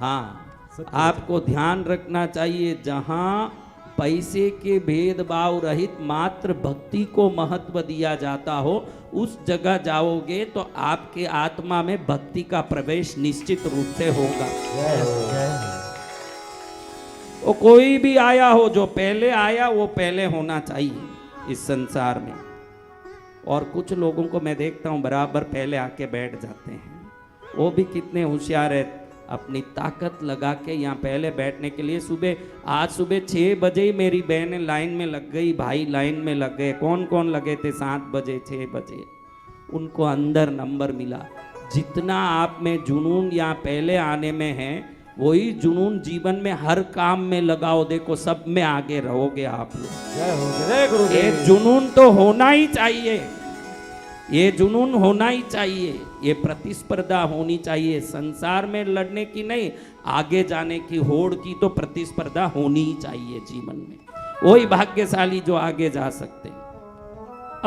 हाँ, आपको ध्यान रखना चाहिए, जहां पैसे के भेदभाव रहित मात्र भक्ति को महत्व दिया जाता हो, उस जगह जाओगे तो आपके आत्मा में भक्ति का प्रवेश निश्चित रूप से होगा। वो कोई भी आया हो, जो पहले आया वो पहले होना चाहिए इस संसार में। और कुछ लोगों को मैं देखता हूँ बराबर पहले आके बैठ जाते हैं, वो भी कितने होशियार है, अपनी ताकत लगा के यहाँ पहले बैठने के लिए। आज सुबह 6 बजे ही मेरी बहन लाइन में लग गई, भाई लाइन में लग गए। कौन कौन लगे थे? 7 बजे 6 बजे उनको अंदर नंबर मिला। जितना आप में जुनून यहाँ पहले आने में है, वही जुनून जीवन में हर काम में लगाओ, देखो सब में आगे रहोगे आप लोग। ये जुनून तो होना ही चाहिए, ये जुनून होना ही चाहिए, ये प्रतिस्पर्धा होनी चाहिए। संसार में लड़ने की नहीं, आगे जाने की, होड़ की तो प्रतिस्पर्धा होनी ही चाहिए जीवन में। वही भाग्यशाली जो आगे जा सकते।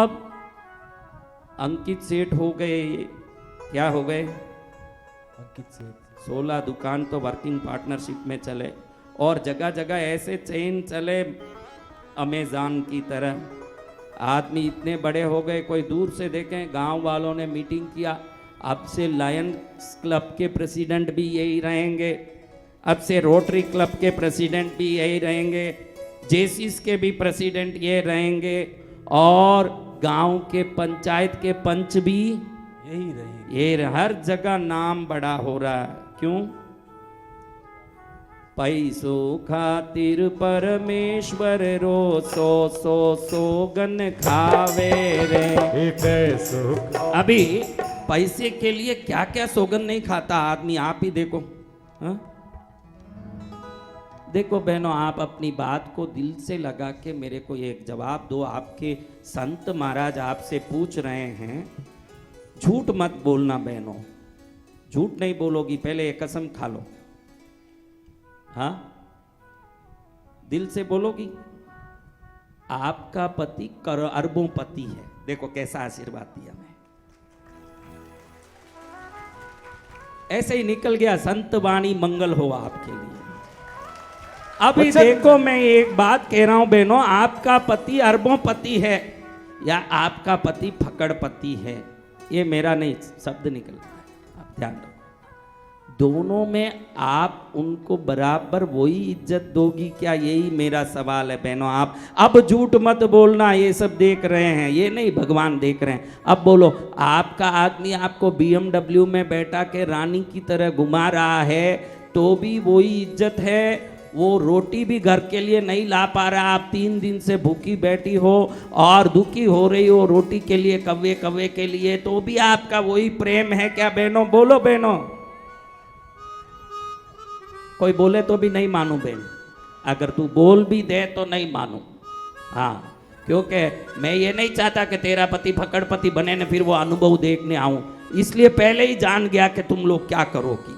अब अंकित सेठ हो गए, क्या हो गए? अंकित सेठ। 16 दुकान तो वर्किंग पार्टनरशिप में चले, और जगह जगह ऐसे चेन चले अमेज़न की तरह। आदमी इतने बड़े हो गए, कोई दूर से देखें, गांव वालों ने मीटिंग किया, अब से लायंस क्लब के प्रेसिडेंट भी यही रहेंगे, अब से रोटरी क्लब के प्रेसिडेंट भी यही रहेंगे, जेसीस के भी प्रेसिडेंट ये रहेंगे, और गांव के पंचायत के पंच भी यही रहेंगे। ये हर जगह नाम बड़ा हो रहा है। क्यों? पैसो खातिर परमेश्वर रो सो सो सोगन खावे रे। अभी पैसे के लिए क्या क्या सोगन नहीं खाता आदमी, आप ही देखो। हा? देखो बहनों, आप अपनी बात को दिल से लगा के मेरे को एक जवाब दो। आपके संत महाराज आपसे पूछ रहे हैं, झूठ मत बोलना बहनों, झूठ नहीं बोलोगी, पहले एक कसम खा लो। हाँ, दिल से बोलोगी। आपका पति अरबों पति है, देखो कैसा आशीर्वाद दिया मैं। ऐसे ही निकल गया। संत वाणी मंगल हो आपके लिए। अभी देखो मैं एक बात कह रहा हूं बहनों, आपका पति अरबों पति है या आपका पति फकड़पति है, ये मेरा नहीं शब्द निकल रहा है, आप ध्यान रखो। दोनों में आप उनको बराबर वही इज्जत दोगी क्या, यही मेरा सवाल है बहनों। आप अब झूठ मत बोलना, ये सब देख रहे हैं, ये नहीं भगवान देख रहे हैं। अब बोलो, आपका आदमी आपको BMW में बैठा के रानी की तरह घुमा रहा है तो भी वही इज्जत है। वो रोटी भी घर के लिए नहीं ला पा रहा, आप 3 दिन से भूखी बैठी हो और दुखी हो रही हो रोटी के लिए, कव्वे कव्वे के लिए, तो भी आपका वही प्रेम है क्या बहनों? बोलो बहनों। कोई बोले तो भी नहीं मानू बहन, अगर तू बोल भी दे तो नहीं मानू। हाँ, क्योंकि मैं ये नहीं चाहता कि तेरा पति फकड़पति बने न फिर वो अनुभव देखने आऊं, इसलिए पहले ही जान गया कि तुम लोग क्या करोगी।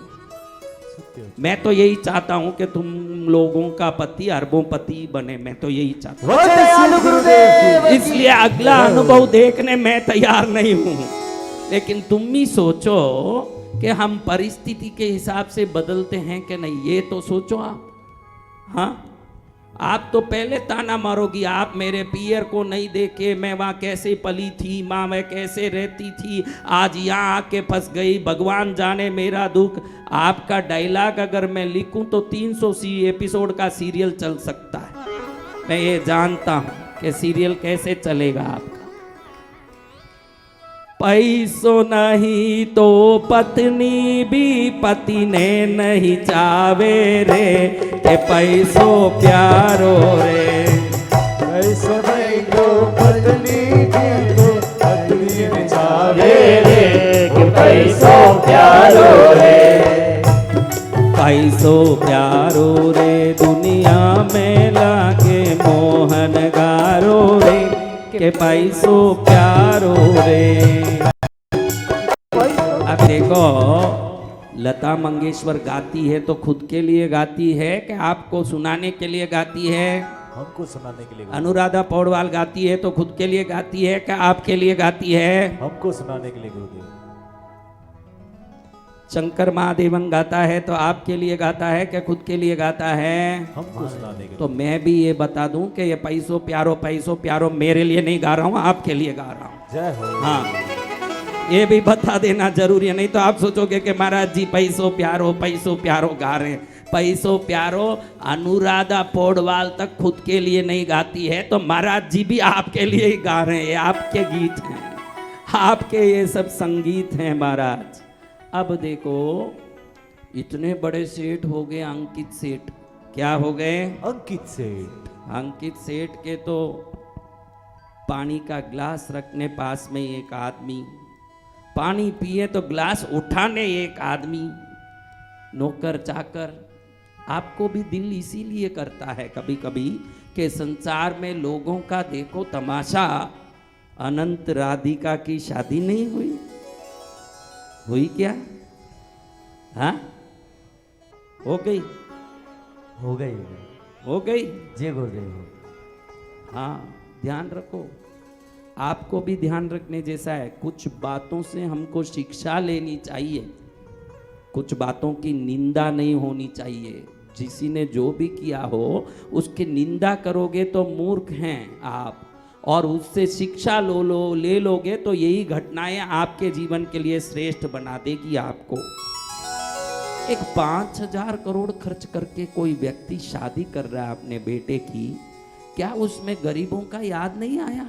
मैं तो यही चाहता हूं कि तुम लोगों का पति अरबों पति बने, मैं तो यही चाहता हूं। इसलिए अगला अनुभव देखने मैं तैयार नहीं हूं, लेकिन तुम ही सोचो कि हम परिस्थिति के हिसाब से बदलते हैं कि नहीं, ये तो सोचो आप। हाँ, आप तो पहले ताना मारोगी, आप मेरे पियर को नहीं देखे, मैं वहाँ कैसे पली थी, माँ मैं कैसे रहती थी, आज यहाँ आके फंस गई, भगवान जाने मेरा दुख। आपका डायलॉग अगर मैं लिखूं तो 300 एपिसोड का सीरियल चल सकता है। मैं ये जानता हूँ कि सीरियल कैसे चलेगा आपका। पैसों नहीं तो पत्नी भी पति ने नहीं चावे रे, के पैसों प्यारो रे। पैसों नहीं तो पत्नी भी तो पत्नी ने चावे रे, के पैसों प्यारो रे। पैसों प्यारो रे दुनिया में लागे मोहन गारो रे, के पैसों प्यारो रे। अब देखो, लता मंगेशकर गाती है तो खुद के लिए गाती है कि आपको सुनाने के लिए गाती है? हमको सुनाने के लिए। अनुराधा पौडवाल गाती है तो खुद के लिए गाती है कि आपके लिए गाती है? हमको सुनाने के लिए गुरुदेव। शंकर महादेवन गाता है तो आपके लिए गाता है कि खुद के लिए गाता है? हमको सुनाने के तो मैं भी ये बता दूं कि ये पैसों प्यारो मेरे लिए नहीं गा रहा हूं, आपके लिए गा रहा हूं। जय हो। हाँ, ये भी बता देना जरूरी है, नहीं तो आप सोचोगे कि महाराज जी पैसों प्यारो गा रहे हैं। पैसों प्यारो अनुराधा पौडवाल तक खुद के लिए नहीं गाती है, तो महाराज जी भी आपके लिए ही गा रहे हैं। ये आपके गीत हैं, आपके ये सब संगीत हैं महाराज। अब देखो, इतने बड़े सेठ हो गए अंकित सेठ। क्या हो गए? अंकित सेठ। अंकित सेठ के तो पानी का ग्लास रखने पास में एक आदमी, पानी पिए तो ग्लास उठाने एक आदमी, नौकर चाकर। आपको भी दिल इसीलिए करता है कभी कभी कि संसार में लोगों का देखो तमाशा। अनंत राधिका की शादी नहीं हुई? हुई क्या? हाँ, हो गई? हो गई। हो गई। जय गुरुदेव। हाँ, ध्यान रखो, आपको भी ध्यान रखने जैसा है। कुछ बातों से हमको शिक्षा लेनी चाहिए, कुछ बातों की निंदा नहीं होनी चाहिए। किसी ने जो भी किया हो उसकी निंदा करोगे तो मूर्ख हैं आप, और उससे शिक्षा ले लोगे तो यही घटनाएं आपके जीवन के लिए श्रेष्ठ बना देगी आपको। एक 5,000 करोड़ खर्च करके कोई व्यक्ति शादी कर रहा है अपने बेटे की, क्या उसमें गरीबों का याद नहीं आया?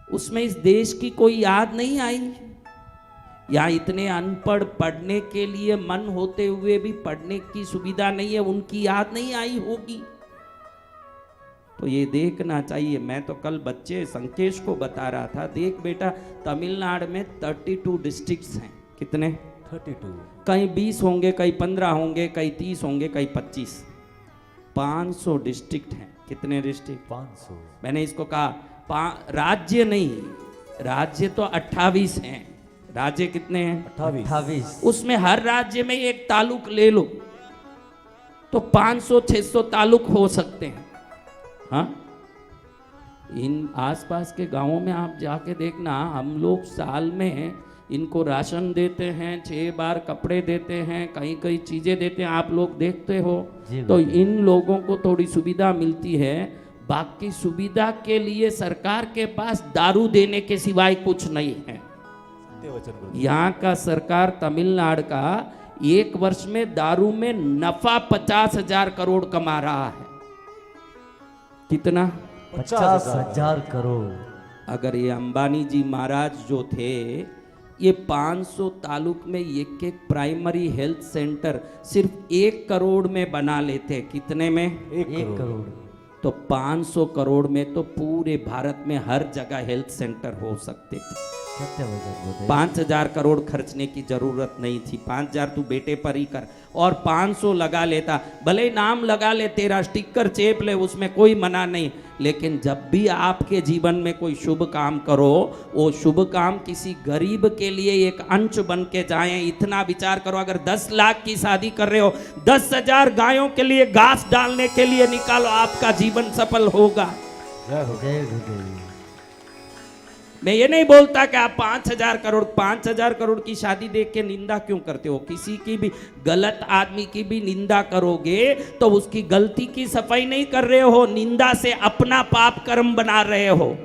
उसमें इस देश की कोई याद नहीं आई? या इतने अनपढ़ पढ़ने के लिए मन होते हुए भी पढ़ने की सुविधा नहीं है, उनकी याद नहीं आई होगी? तो ये देखना चाहिए। मैं तो कल बच्चे संकेश को बता रहा था, देख बेटा, तमिलनाडु में 32 डिस्ट्रिक्ट्स हैं। कितने? 32। कहीं 20 होंगे, कहीं 15 होंगे, कहीं 30 होंगे, कहीं 25। 500 डिस्ट्रिक्ट हैं। कितने डिस्ट्रिक्ट? 500। मैंने इसको कहा राज्य नहीं, राज्य तो 28 हैं। राज्य कितने हैं? 28। उसमें हर राज्य में एक तालुक ले लो तो 500-600 तालुक हो सकते हैं। हाँ, इन आसपास के गांवों में आप जाके देखना, हम लोग साल में इनको राशन देते हैं, 6 बार कपड़े देते हैं, कई कई चीज़ें देते हैं, आप लोग देखते हो। जी तो बिल्कुल। इन लोगों को थोड़ी सुविधा मिलती है, बाकी सुविधा के लिए सरकार के पास दारू देने के सिवाय कुछ नहीं है। सत्य वचन गुरुजी। यहाँ का सरकार तमिलनाडु का 1 वर्ष में दारू में नफा 50,000 करोड़ कमा रहा है। कितना? 50,000 करोड़। अगर ये अंबानी जी महाराज जो थे, ये 500 तालुक में एक एक प्राइमरी हेल्थ सेंटर सिर्फ 1 करोड़ में बना लेते। कितने में? 1 1 करोड़। तो 500 करोड़ में तो पूरे भारत में हर जगह हेल्थ सेंटर हो सकते थे। सत्य वचन गुरुदेव। 5,000 करोड़ खर्चने की जरूरत नहीं थी। 5,000 तू बेटे पर ही कर और 500 लगा लेता, भले ही नाम लगा ले, तेरा स्टिकर चेप ले, उसमें कोई मना नहीं। लेकिन जब भी आपके जीवन में कोई शुभ काम करो, वो शुभ काम किसी गरीब के लिए एक अंश बन के जाए, इतना विचार करो। अगर 10 लाख की शादी कर रहे हो, 10,000 गायों के लिए घास डालने के लिए निकालो, आपका जीवन सफल होगा। जय हो। जय गुरुदेव। मैं ये नहीं बोलता कि आप 5,000 करोड़ की शादी देख के निंदा क्यों करते हो। किसी की भी गलत आदमी की भी निंदा करोगे तो उसकी गलती की सफाई नहीं कर रहे हो, निंदा से अपना पाप कर्म बना रहे हो।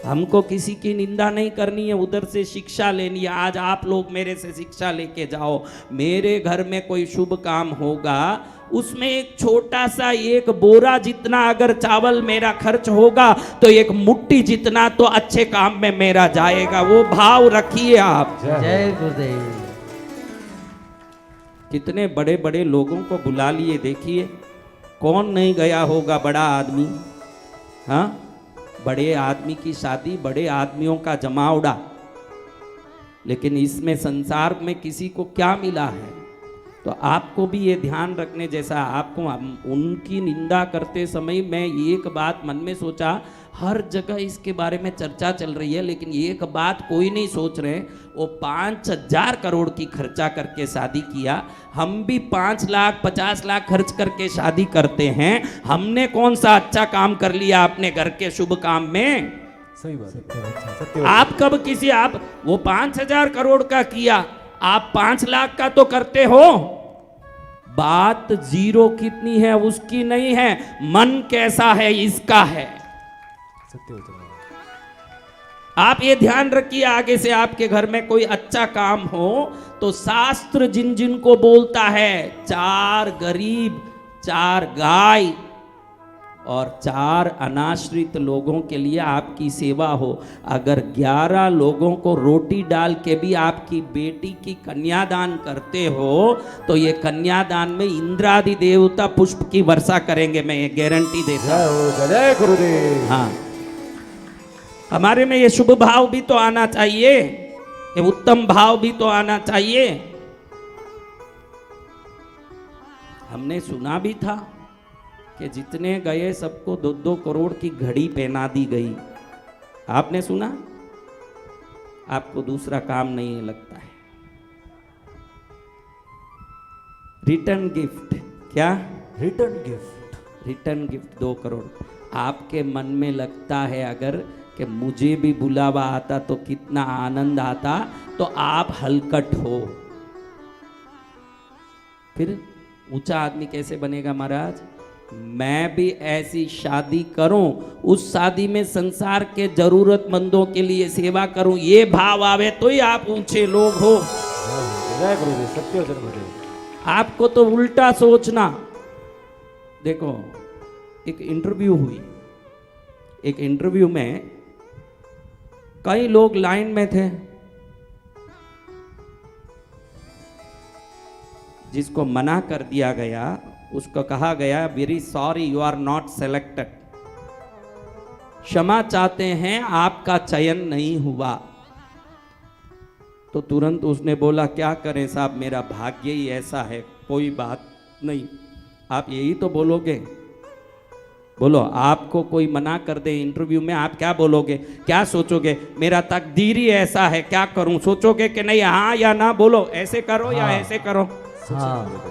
हमको किसी की निंदा नहीं करनी है, उधर से शिक्षा लेनी है। आज आप लोग मेरे से शिक्षा लेके जाओ। मेरे घर में कोई शुभ काम होगा, उसमें एक छोटा सा 1 बोरा जितना अगर चावल मेरा खर्च होगा तो 1 मुट्ठी जितना तो अच्छे काम में मेरा जाएगा। वो भाव रखिए आप। जय गुरुदेव। कितने बड़े बड़े लोगों को बुला लिए, देखिए कौन नहीं गया होगा बड़ा आदमी। हाँ, बड़े आदमी की शादी, बड़े आदमियों का जमावड़ा। लेकिन इसमें संसार में किसी को क्या मिला है? तो आपको भी ये ध्यान रखने जैसा। आपको उनकी निंदा करते समय मैं एक बात मन में सोचा, हर जगह इसके बारे में चर्चा चल रही है, लेकिन एक बात कोई नहीं सोच रहे। वो 5,000 करोड़ की खर्चा करके शादी किया, हम भी 5 लाख 50 लाख खर्च करके शादी करते हैं। हमने कौन सा अच्छा काम कर लिया अपने घर के शुभ काम में? सही बात है। सत्य सत्य आप कब किसी, आप वो 5,000 करोड़ का किया, आप 5 लाख का तो करते हो। बात जीरो कितनी है उसकी नहीं है, मन कैसा है इसका है। सत्य वचन। आप ये ध्यान रखिए, आगे से आपके घर में कोई अच्छा काम हो तो शास्त्र जिन जिन को बोलता है, 4 गरीब, 4 गाय और 4 अनाश्रित लोगों के लिए आपकी सेवा हो। अगर 11 लोगों को रोटी डाल के भी आपकी बेटी की कन्यादान करते हो तो ये कन्यादान में इंद्रादि देवता पुष्प की वर्षा करेंगे, मैं ये गारंटी देता जय हूं। हो। जय गुरुदेव। हाँ, हमारे में ये शुभ भाव भी तो आना चाहिए, ये उत्तम भाव भी तो आना चाहिए। हमने सुना भी था कि जितने गए सबको 2-2 करोड़ की घड़ी पहना दी गई। आपने सुना? आपको दूसरा काम नहीं लगता है? Return gift. क्या? Return gift. Return gift 2 crore. आपके मन में लगता है अगर कि मुझे भी बुलावा आता तो कितना आनंद आता, तो आप हलकट हो। फिर ऊंचा आदमी कैसे बनेगा महाराज? मैं भी ऐसी शादी करूं, उस शादी में संसार के जरूरतमंदों के लिए सेवा करूं, ये भाव आवे तो ही आप ऊंचे लोग हो। जय गुरुदेव। सत्य वचन गुरुदेव। आपको तो उल्टा सोचना। देखो, एक इंटरव्यू हुई, एक इंटरव्यू में कई लोग लाइन में थे, जिसको मना कर दिया गया उसको कहा गया very sorry you are not selected, क्षमा चाहते हैं आपका चयन नहीं हुआ। तो तुरंत उसने बोला क्या करें साहब, मेरा भाग्य ही ऐसा है, कोई बात नहीं। आप यही तो बोलोगे? बोलो, आपको कोई मना कर दे इंटरव्यू में, आप क्या बोलोगे, क्या सोचोगे? मेरा तकदीर ही ऐसा है, क्या करूं? सोचोगे कि नहीं हाँ या ना? बोलो, ऐसे करो या हाँ। ऐसे करो। हाँ।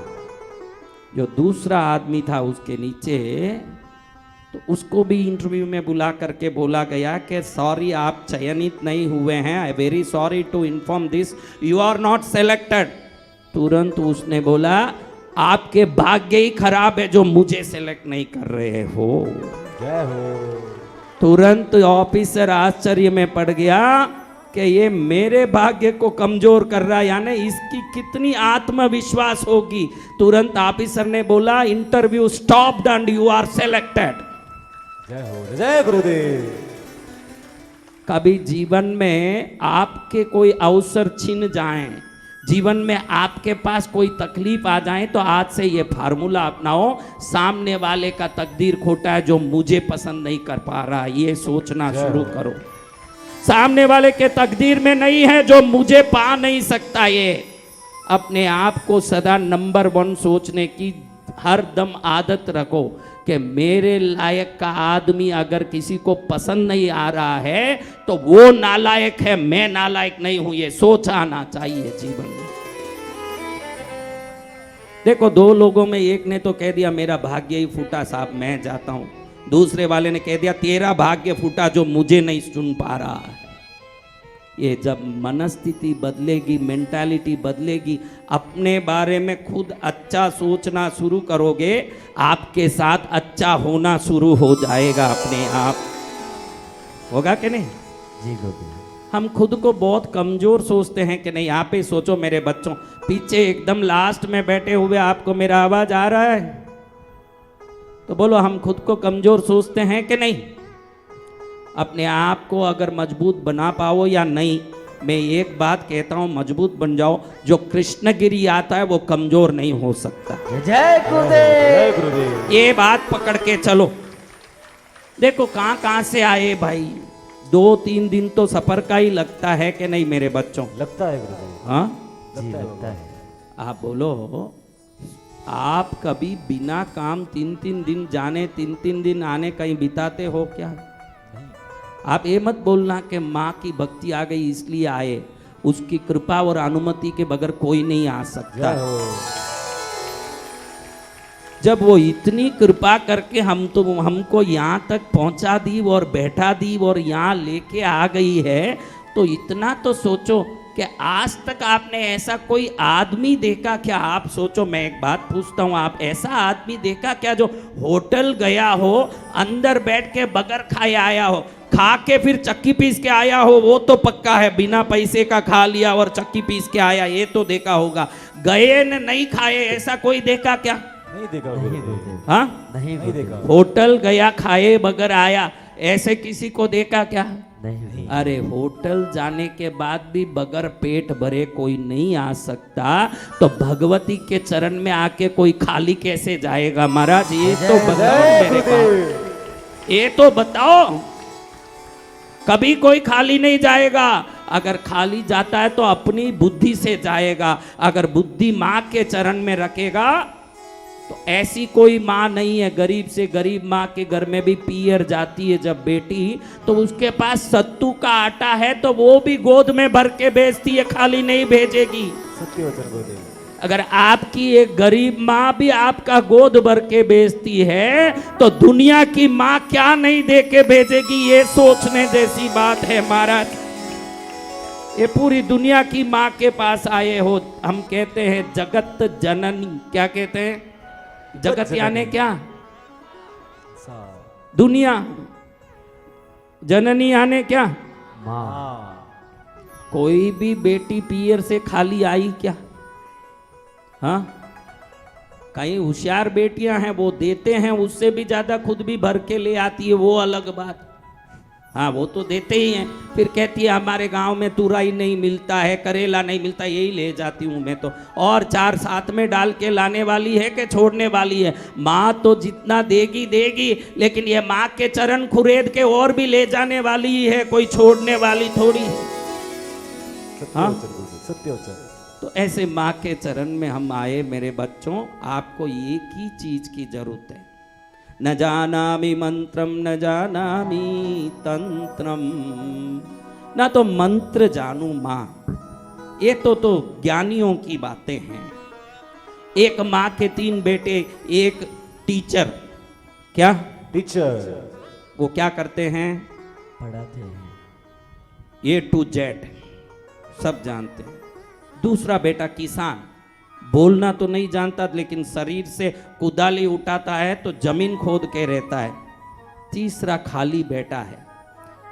जो दूसरा आदमी था उसके नीचे तो उसको भी इंटरव्यू में बुला करके बोला गया कि सॉरी आप चयनित नहीं हुए हैं, I very sorry to inform this, you are not selected. तुरंत उसने बोला आपके भाग्य ही खराब है जो मुझे सेलेक्ट नहीं कर रहे हो। जय हो। तुरंत ऑफिसर आश्चर्य में पड़ गया कि ये मेरे भाग्य को कमजोर कर रहा है, यानी इसकी कितनी आत्मविश्वास होगी। तुरंत ऑफिसर ने बोला interview stopped and you are selected. जय हो, जय गुरुदेव। कभी जीवन में आपके कोई अवसर छिन जाएं, जीवन में आपके पास कोई तकलीफ आ जाए, तो आज से ये फार्मूला अपनाओ, सामने वाले का तकदीर खोटा है जो मुझे पसंद नहीं कर पा रहा, ये सोचना शुरू करो। सामने वाले के तकदीर में नहीं है जो मुझे पा नहीं सकता। ये अपने आप को सदा नंबर 1 सोचने की हर दम आदत रखो कि मेरे लायक का आदमी अगर किसी को पसंद नहीं आ रहा है तो वो नालायक है, मैं नालायक नहीं हूं। ये सोच आना चाहिए जीवन में। देखो 2 लोगों में एक ने तो कह दिया मेरा भाग्य ही फूटा साहब मैं जाता हूं, दूसरे वाले ने कह दिया तेरा भाग्य फूटा जो मुझे नहीं सुन पा रहा है। ये जब मनस्थिति बदलेगी, मेंटालिटी बदलेगी, अपने बारे में खुद अच्छा सोचना शुरू करोगे, आपके साथ अच्छा होना शुरू हो जाएगा अपने आप। होगा कि नहीं? जी गुरुदेव। हम खुद को बहुत कमजोर सोचते हैं कि नहीं। आप ही सोचो मेरे बच्चों, पीछे एकदम लास्ट में बैठे हुए आपको मेरा आवाज आ रहा है? तो बोलो हम खुद को कमजोर सोचते हैं कि नहीं? अपने आप को अगर मजबूत बना पाओ या नहीं, मैं एक बात कहता हूं मजबूत बन जाओ। जो कृष्णगिरी आता है वो कमजोर नहीं हो सकता। जय गुरुदेव। जय गुरुदेव। ये बात पकड़ के चलो। देखो कहां कहां से आए भाई, 2-3 दिन तो सफर का ही लगता है कि नहीं मेरे बच्चों? लगता है गुरुदेव। हाँ जी लगता है। आप बोलो, आप कभी बिना काम 3-3 दिन जाने 3-3 दिन आने कहीं बिताते हो क्या? आप ये मत बोलना कि माँ की भक्ति आ गई इसलिए आए। उसकी कृपा और अनुमति के बगैर कोई नहीं आ सकता। जय हो। जब वो इतनी कृपा करके हमको यहाँ तक पहुँचा दी और बैठा दी और यहाँ लेके आ गई है, तो इतना तो सोचो कि आज तक आपने ऐसा कोई आदमी देखा क्या? आप सोचो, मैं एक बात पूछता हूँ, आप ऐसा आदमी देखा क्या जो होटल गया हो, अंदर बैठ के बगैर खाए आया हो, खा के फिर चक्की पीस के आया हो? वो तो पक्का है, बिना पैसे का खा लिया और चक्की पीस के आया, ये तो देखा होगा। गए न नहीं खाए, ऐसा कोई देखा क्या? नहीं देखा नहीं गुरुदेव। गुरुदेव। हाँ, नहीं नहीं गुरुदेव। देखा। होटल गया खाए बगैर आया, ऐसे किसी को देखा क्या? नहीं। अरे होटल जाने के बाद भी बगैर पेट भरे कोई नहीं आ सकता, तो भगवती के चरण में आके कोई खाली कैसे जाएगा? महाराज ये तो बताओ जय मेरे को, गुरुदेव। ये तो बताओ। कभी कोई खाली नहीं जाएगा। अगर खाली जाता है तो अपनी बुद्धि से जाएगा। अगर बुद्धि माँ के चरण में रखेगा तो ऐसी कोई माँ नहीं है, गरीब से गरीब माँ के घर में भी पियर जाती है जब बेटी, तो उसके पास सत्तू का आटा है तो वो भी गोद में भर के भेजती है, खाली नहीं भेजेगी। सत्य वचन गुरुदेव। अगर आपकी एक गरीब माँ भी आपका गोद भर के भेजती है तो दुनिया की माँ क्या नहीं दे के भेजेगी? ये सोचने जैसी बात है महाराज। ये पूरी दुनिया की माँ के पास आए हो। हम कहते हैं जगत जननी। क्या कहते हैं? जगत यानी क्या? दुनिया। जननी यानी क्या? माँ। कोई भी बेटी पियर से खाली आई क्या? हाँ, कई होशियार बेटियां हैं वो देते हैं, उससे भी ज्यादा खुद भी भर के ले आती है, वो अलग बात। हाँ वो तो देते ही हैं, फिर कहती है हमारे गांव में तुरई नहीं मिलता है, करेला नहीं मिलता, यही ले जाती हूँ मैं तो। और 4 साथ में डाल के लाने वाली है कि छोड़ने वाली है? माँ तो जितना देगी देगी, लेकिन ये माँ के चरण खुरेद के और भी ले जाने वाली ही है, कोई छोड़ने वाली थोड़ी है। हाँ? सत्य वचन गुरुदेव। सत्य वचन। तो ऐसे माँ के चरण में हम आए मेरे बच्चों। आपको एक ही चीज की जरूरत है, न जानामि मंत्रम न जानामि तंत्रम, ना तो मंत्र जानू माँ, ये तो ज्ञानियों की बातें हैं। एक माँ के 3 बेटे, एक टीचर। क्या? टीचर वो क्या करते हैं? पढ़ाते हैं। A to Z सब जानते हैं। दूसरा बेटा किसान, बोलना तो नहीं जानता लेकिन शरीर से कुदाली उठाता है तो जमीन खोद के रहता है। तीसरा खाली बेटा है।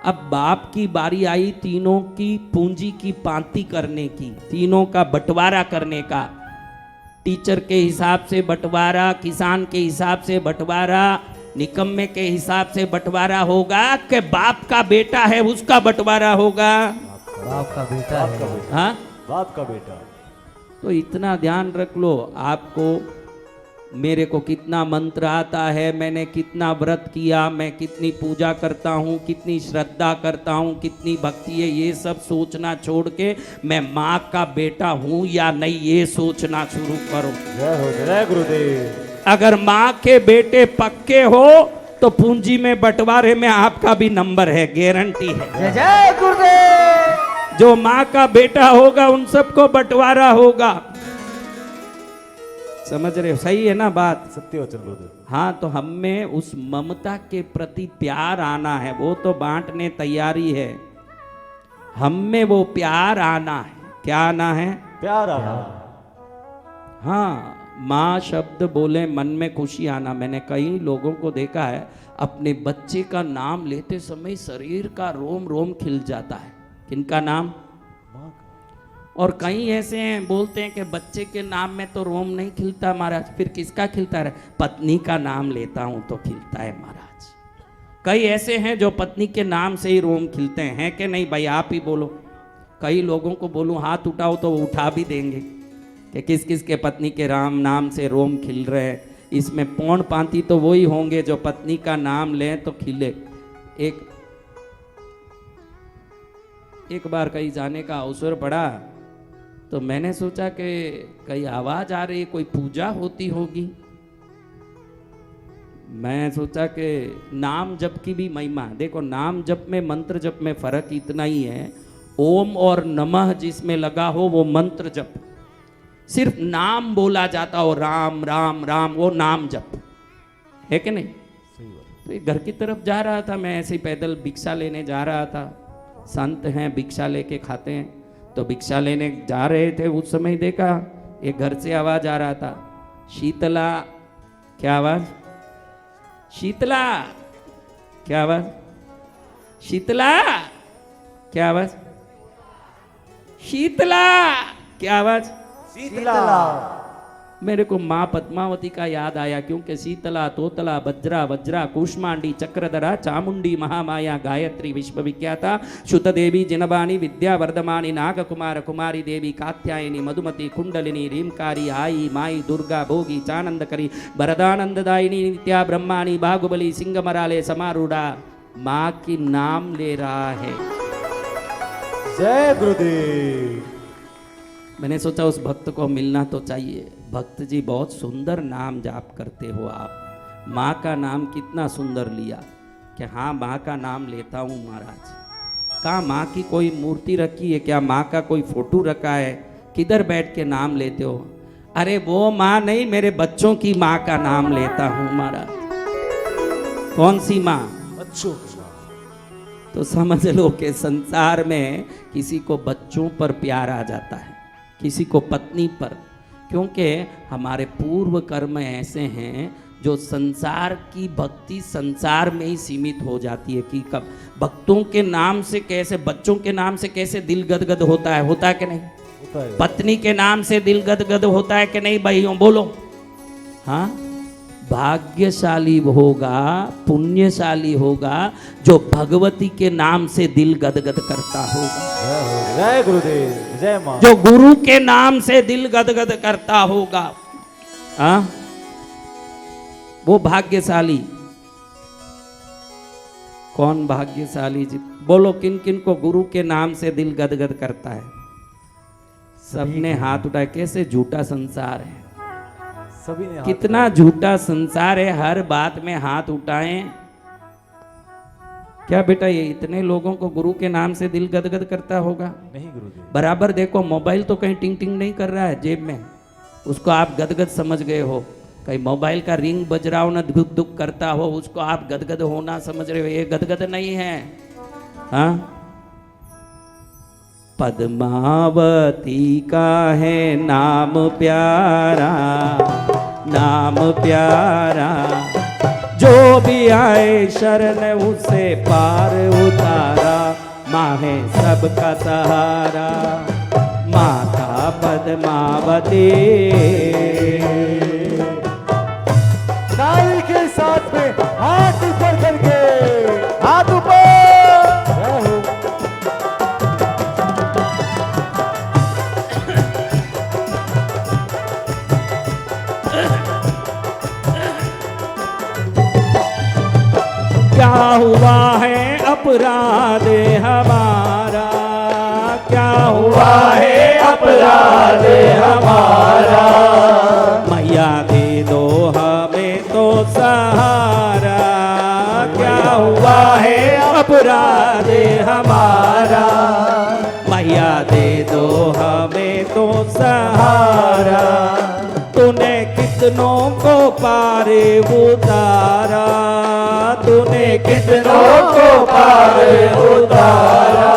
अब बाप की बारी आई तीनों की पूंजी की पांति करने की, तीनों का बंटवारा करने का। टीचर के हिसाब से बंटवारा, किसान के हिसाब से बंटवारा, निकम्मे के हिसाब से बंटवारा होगा कि बाप का बेटा है उसका बंटवारा होगा? बाप का बेटा बाप का है। बेटा, हाँ, बाप का बेटा। तो इतना ध्यान रख लो। आपको मेरे को कितना मंत्र आता है, मैंने कितना व्रत किया, मैं कितनी पूजा करता हूँ, कितनी श्रद्धा करता हूँ, कितनी भक्ति है, ये सब सोचना छोड़ के मैं माँ का बेटा हूँ या नहीं ये सोचना शुरू करो। जय हो जय गुरुदेव। अगर माँ के बेटे पक्के हो तो पूंजी में बंटवारे में आपका भी नंबर है, गारंटी है। जय जय गुरुदेव। जो माँ का बेटा होगा उन सबको बंटवारा होगा। समझ रहे हो? सही है ना बात? सत्य वचन गुरुदेव। हाँ, तो हम में उस ममता के प्रति प्यार आना है, वो तो बांटने तैयारी है। हम में वो प्यार आना है। क्या आना है? प्यार आना। हाँ, माँ शब्द बोले मन में खुशी आना। मैंने कई लोगों को देखा है अपने बच्चे का नाम लेते समय शरीर का रोम रोम खिल जाता है। किनका नाम? माँ का। और कई ऐसे हैं बोलते हैं कि बच्चे के नाम में तो रोम नहीं खिलता महाराज, फिर किसका खिलता है? पत्नी का नाम लेता हूं तो खिलता है महाराज। कई ऐसे हैं जो पत्नी के नाम से ही रोम खिलते हैं कि नहीं? भाई आप ही बोलो। कई लोगों को बोलूं हाथ उठाओ तो वो उठा भी देंगे कि किस किस के पत्नी के राम नाम से रोम खिल रहे हैं। इसमें पौन पांति तो वही होंगे जो पत्नी का नाम लें तो खिले। एक बार कहीं जाने का अवसर पड़ा तो मैंने सोचा कि कहीं आवाज आ रही है, कोई पूजा होती होगी। मैं सोचा कि नाम जप की भी महिमा, देखो नाम जप में मंत्र जप में फर्क इतना ही है, ओम और नमः जिसमें लगा हो वो मंत्र जप, सिर्फ नाम बोला जाता हो राम राम राम, वो नाम जप है कि नहीं? सही बात। तो एक घर की तरफ जा रहा था, मैं ऐसे ही पैदल भिक्षा लेने जा रहा था। संत हैं भिक्षा लेके खाते हैं, तो भिक्षा लेने जा रहे थे उस समय देखा एक घर से आवाज आ रहा था, शीतला। क्या आवाज? शीतला। क्या आवाज? शीतला। क्या आवाज? शीतला। क्या आवाज? शीतला। मेरे को माँ पद्मावती का याद आया, क्योंकि शीतला, तोतला, वज्रा, वज्रा, कूष्मांडी, चक्रधरा, चामुंडी, महामाया, गायत्री, विश्वविख्याता, शुद्ध देवी, जिनबानी, विद्या वर्धमानी, नागकुमार, कुमारी देवी, कात्यायनी, मधुमती, कुंडलिनी, रीमकारी, आई, माई, दुर्गा, भोगी, चानंदकरी, वरदानंददायिनी, नित्या, ब्रह्माणी, बाहुबली, सिंगमराले, समारूढ़ा, माँ की नाम ले रहा है। जय गुरुदेव। मैंने सोचा उस भक्त को मिलना तो चाहिए। भक्त जी बहुत सुंदर नाम जाप करते हो आप, माँ का नाम कितना सुंदर लिया कि हाँ माँ का नाम लेता हूँ महाराज। कहाँ माँ की कोई मूर्ति रखी है क्या? माँ का कोई फोटो रखा है? किधर बैठ के नाम लेते हो? अरे वो माँ नहीं, मेरे बच्चों की माँ का नाम लेता हूँ महाराज। कौन सी माँ? बच्चों। तो समझ लो कि संसार में किसी को बच्चों पर प्यार आ जाता है, किसी को पत्नी पर, क्योंकि हमारे पूर्व कर्म ऐसे हैं जो संसार की भक्ति संसार में ही सीमित हो जाती है। कि कब भक्तों के नाम से कैसे, बच्चों के नाम से कैसे दिल गदगद होता है, होता है कि नहीं? होता है। पत्नी के नाम से दिल गदगद होता है कि नहीं भाइयों? बोलो। हाँ, भाग्यशाली होगा, पुण्यशाली होगा जो भगवती के नाम से दिल गदगद करता होगा, जय गुरुदेव। जय माँ। जो गुरु के नाम से दिल गदगद करता होगा। हाँ, वो भाग्यशाली। कौन भाग्यशाली जी? बोलो किन किन को गुरु के नाम से दिल गदगद करता है? सबने हाथ उठाए। कैसे झूठा संसार है, सभी ने हाथ कितना झूठा संसार है, हर बात में हाथ उठाएं। क्या बेटा ये इतने लोगों को गुरु के नाम से दिल गदगद करता होगा? नहीं गुरुदेव। बराबर देखो, मोबाइल तो कहीं टिंग टिंग नहीं कर रहा है जेब में, उसको आप गदगद समझ गए हो। कहीं मोबाइल का रिंग बज रहा हो ना, दुख दुख करता हो, उसको आप गदगद होना समझ रहे हो, ये गदगद नहीं है। हाँ, पद्मावती का है नाम प्यारा, नाम प्यारा, जो भी आए शरण उसे पार उतारा, माँ है सबका सहारा, माता पद्मावती। ताली के साथ में हाथ ऊपर करके, हाथ ऊपर। क्या हुआ है अपराध हमारा, क्या हुआ है अपराध हमारा, मैया दे दो हमें तो सहारा, क्या हुआ है अपराध हमारा, मैया दे दो हमें तो सहारा, तूने कितनों को पार उतारा, तूने कितनों को पार उतारा,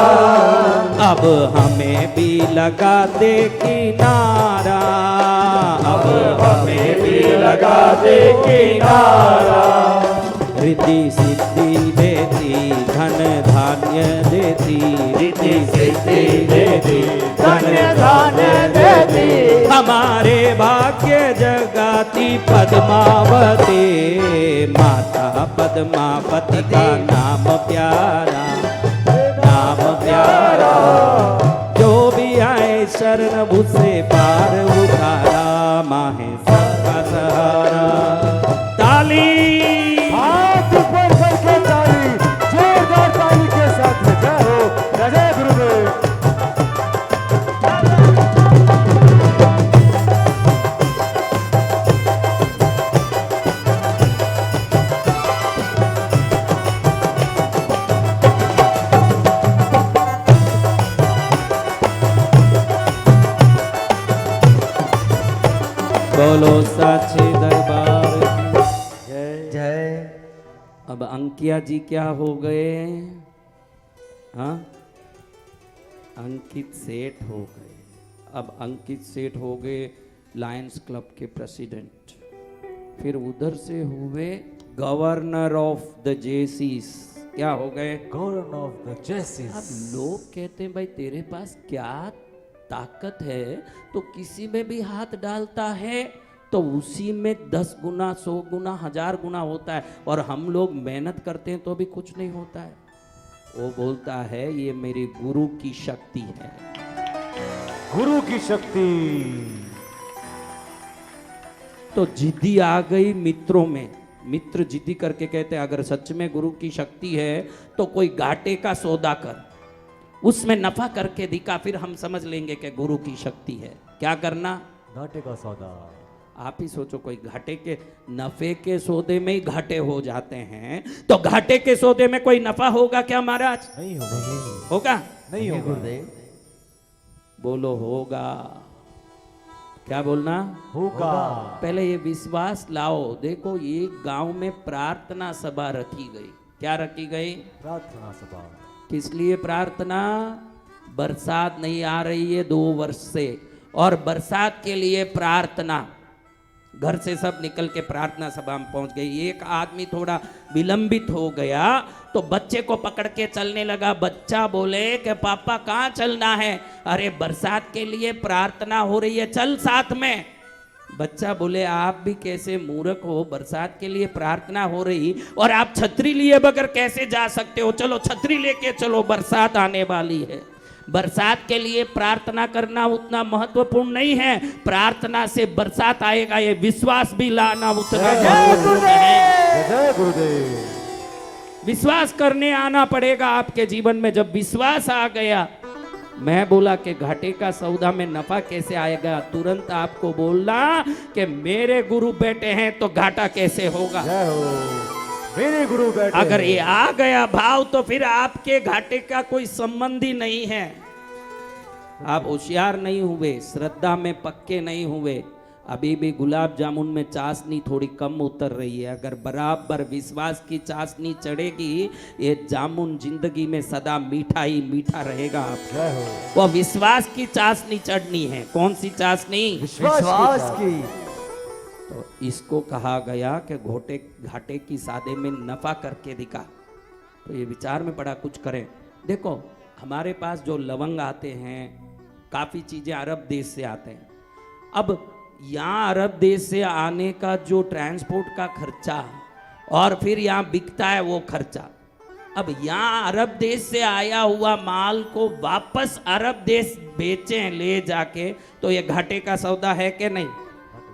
अब हमें भी लगा दे किनारा, अब हमें भी लगा दे किनारा, रिद्धि सिद्धि देती, धन धान्य देती, रिद्धि सिद्धि देती, धन धान्य देती, हमारे भाग्य जगाती पद्मावती, माता पद्मावती का नाम प्यारा, नाम प्यारा, जो भी आए शरण उसे पार उतारा, माँ है सबका सहारा। ताली, हाथ ऊपर करके ताली, जोरदार ताली के साथ में जय हो, जय गुरुदेव। बोलो साचे दरबार की। जय जय। अब अंकिया जी क्या हो गए? हाँ, अंकित सेठ हो गए। अब अंकित सेठ हो गए लायंस क्लब के प्रेसिडेंट, फिर उधर से हुए गवर्नर ऑफ द जेसीस। क्या हो गए? Governor of the Jaycees. अब लोग कहते हैं भाई तेरे पास क्या ताकत है, तो किसी में भी हाथ डालता है तो उसी में 10 गुना 100 गुना 1000 गुना होता है, और हम लोग मेहनत करते हैं तो भी कुछ नहीं होता है। वो बोलता है ये मेरे गुरु की शक्ति है। गुरु की शक्ति। तो जिद्दी आ गई मित्रों में। मित्र जिद्दी करके कहते हैं अगर सच में गुरु की शक्ति है तो कोई घाटे का सौदा कर, उसमें नफा करके दिखा, फिर हम समझ लेंगे कि गुरु की शक्ति है। क्या करना? घाटे का सौदा। आप ही सोचो, कोई घाटे के नफे के सौदे में ही घाटे हो जाते हैं, तो घाटे के सौदे में कोई नफा होगा क्या महाराज? नहीं होगा। होगा? नहीं होगा। गुरुदेव। बोलो होगा। क्या बोलना? होगा। पहले ये विश्वास लाओ। देखो एक गांव में प्रार्थना सभा रखी गई। क्या रखी गई? प्रार्थना सभा। किस लिए प्रार्थना? बरसात नहीं आ रही है 2 वर्ष से, और बरसात के लिए प्रार्थना। घर से सब निकल के प्रार्थना सभा में पहुंच गई। एक आदमी थोड़ा विलंबित हो गया तो बच्चे को पकड़ के चलने लगा। बच्चा बोले कि पापा कहाँ चलना है? अरे बरसात के लिए प्रार्थना हो रही है, चल साथ में। बच्चा बोले आप भी कैसे मूर्ख हो, बरसात के लिए प्रार्थना हो रही और आप छतरी लिए बगैर कैसे जा सकते हो? चलो छतरी लेके चलो, बरसात आने वाली है। बरसात के लिए प्रार्थना करना उतना महत्वपूर्ण नहीं है, प्रार्थना से बरसात आएगा ये विश्वास भी लाना उतना महत्वपूर्ण है। जय गुरुदेव। विश्वास करने आना पड़ेगा आपके जीवन में। जब विश्वास आ गया, मैं बोला कि घाटे का सौदा में नफा कैसे आएगा, तुरंत आपको बोलना कि मेरे गुरु बैठे हैं तो घाटा कैसे होगा। जय हो, मेरे गुरु बैठे। अगर ये आ गया भाव तो फिर आपके घाटे का कोई संबंध ही नहीं है। आप होशियार नहीं हुए, श्रद्धा में पक्के नहीं हुए, अभी भी गुलाब जामुन में चाशनी थोड़ी कम उतर रही है। अगर बराबर विश्वास की चाशनी चढ़ेगी, ये जामुन जिंदगी में सदा मीठा ही मीठा रहेगा। जय हो। वो विश्वास की चाशनी चढ़नी है। कौन सी चाशनी? विश्वास की। तो इसको कहा गया कि घोटे घाटे की सादे में नफा करके दिखा। तो ये विचार में पड़ा, कुछ करें। देखो हमारे पास जो लवंग आते हैं, काफ़ी चीज़ें अरब देश से आते हैं। अब यहाँ अरब देश से आने का जो ट्रांसपोर्ट का खर्चा और फिर यहाँ बिकता है वो खर्चा, अब यहाँ अरब देश से आया हुआ माल को वापस अरब देश बेचें ले जाके, तो ये घाटे का सौदा है कि नहीं?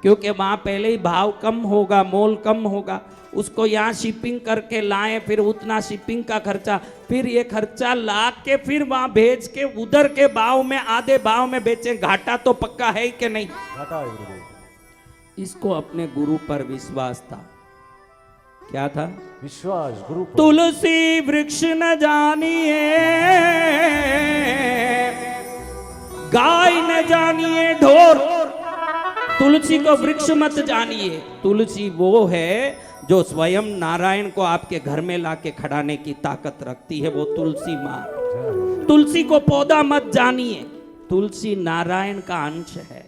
क्योंकि वहाँ पहले ही भाव कम होगा, मोल कम होगा। उसको यहाँ शिपिंग करके लाएं, फिर उतना शिपिंग का खर्चा, फिर ये खर्चा ला के फिर वहाँ भेज के उधर के भाव में आधे भाव में बेचें। घाटा तो पक्का है कि नहीं? घाटा है गुरुदेव। इसको अपने गुरु पर विश्वास था। क्या था? विश्वास गुरु पर। तुलसी वृक्ष न जानिए, गाय न जानिए ढोर। तुलसी को वृक्ष मत जानिए। तुलसी वो है जो स्वयं नारायण को आपके घर में लाके खड़ाने की ताकत रखती है, वो तुलसी माँ। तुलसी को पौधा मत जानिए, तुलसी नारायण का अंश है।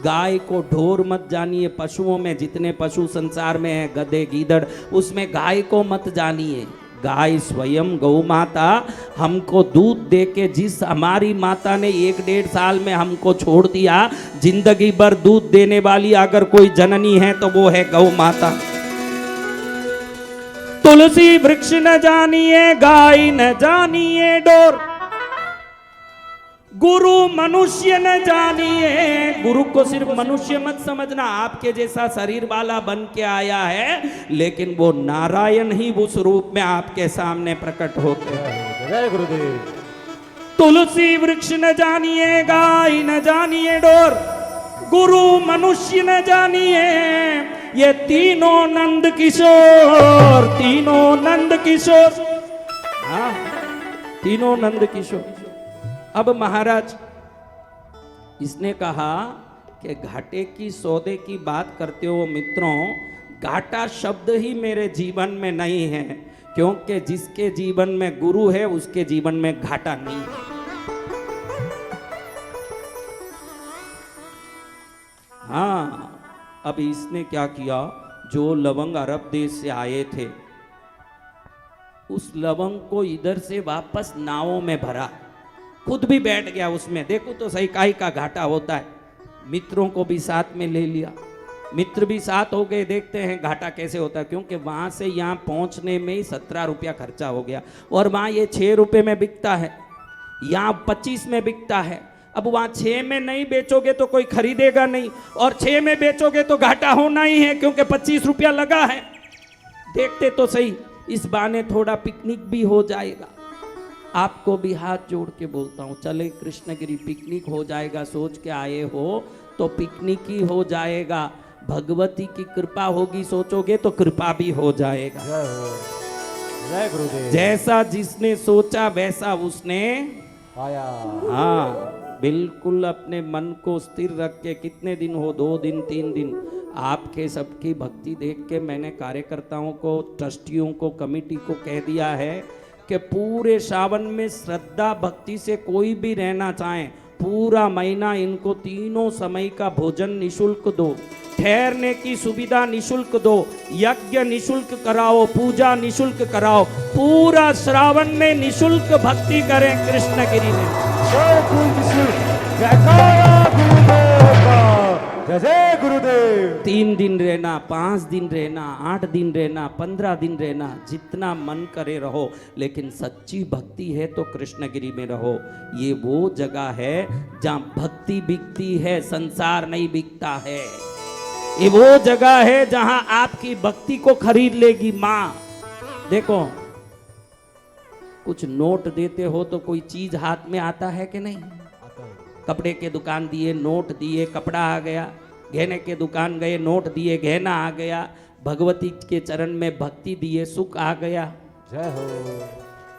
गाय को ढोर मत जानिए। पशुओं में जितने पशु संसार में है, गधे गीदड़, उसमें गाय को मत जानिए। गाय स्वयं गौ माता हमको दूध दे के, जिस हमारी माता ने 1-1.5 साल में हमको छोड़ दिया, जिंदगी भर दूध देने वाली अगर कोई जननी है तो वो है गौ माता। तुलसी वृक्ष न जानिए, गाय न जानिए ढोर, गुरु मनुष्य न जानिए। गुरु को सिर्फ मनुष्य मत समझना, आपके जैसा शरीर वाला बन के आया है, लेकिन वो नारायण ही उस रूप में आपके सामने प्रकट होते हैं। जय गुरुदेव। तुलसी वृक्ष न जानिए, गाय न जानिए ढोर, गुरु मनुष्य न जानिए। ये तीनों नंद किशोर, तीनों नंद किशोर, हाँ तीनों नंद किशोर। अब महाराज इसने कहा कि घाटे की सौदे की बात करते हो मित्रों, घाटा शब्द ही मेरे जीवन में नहीं है, क्योंकि जिसके जीवन में गुरु है उसके जीवन में घाटा नहीं है। हाँ, अब इसने क्या किया, जो लवंग अरब देश से आए थे, उस लवंग को इधर से वापस नावों में भरा, खुद भी बैठ गया उसमें। देखो तो सही काई का घाटा होता है। मित्रों को भी साथ में ले लिया, मित्र भी साथ हो गए। देखते हैं घाटा कैसे होता है, क्योंकि वहाँ से यहाँ पहुँचने में ही 17 रुपया खर्चा हो गया, और वहाँ ये 6 रुपये में बिकता है, यहाँ 25 में बिकता है। अब वहाँ 6 में नहीं बेचोगे तो कोई खरीदेगा नहीं, और 6 में बेचोगे तो घाटा होना ही है, क्योंकि 25 रुपया लगा है। देखते तो सही, इस बहाने थोड़ा पिकनिक भी हो जाएगा। आपको भी हाथ जोड़ के बोलता हूँ, चले कृष्णगिरी, पिकनिक हो जाएगा। सोच के आए हो तो पिकनिक ही हो जाएगा। भगवती की कृपा होगी, सोचोगे तो कृपा भी हो जाएगा। जय हो। जय गुरुदेव। जैसा जिसने सोचा वैसा उसने आया। हाँ, बिल्कुल अपने मन को स्थिर रख के, कितने दिन हो, 2 दिन 3 दिन, आपके सबकी भक्ति देख के मैंने कार्यकर्ताओं को, ट्रस्टियों को, कमेटी को कह दिया है कि पूरे सावन में श्रद्धा भक्ति से कोई भी रहना चाहे, पूरा महीना इनको तीनों समय का भोजन निशुल्क दो, ठहरने की सुविधा निशुल्क दो, यज्ञ निशुल्क कराओ, पूजा निशुल्क कराओ, पूरा श्रावण में निशुल्क भक्ति करें कृष्णगिरी में। जय गुरुदेव का। जय गुरुदेव। 3 दिन रहना, 5 दिन रहना, 8 दिन रहना, 15 दिन रहना, जितना मन करे रहो, लेकिन सच्ची भक्ति है तो कृष्णगिरी में रहो। ये वो जगह है जहाँ भक्ति बिकती है, संसार नहीं बिकता है। ये वो जगह है जहाँ आपकी भक्ति को खरीद लेगी माँ। देखो, कुछ नोट देते हो तो कोई चीज हाथ में आता है कि नहीं? कपड़े के दुकान दिए, नोट दिए, कपड़ा आ गया। गहने के दुकान गए, नोट दिए, गहना आ गया। भगवती के चरण में भक्ति दिए, सुख आ गया। जय हो।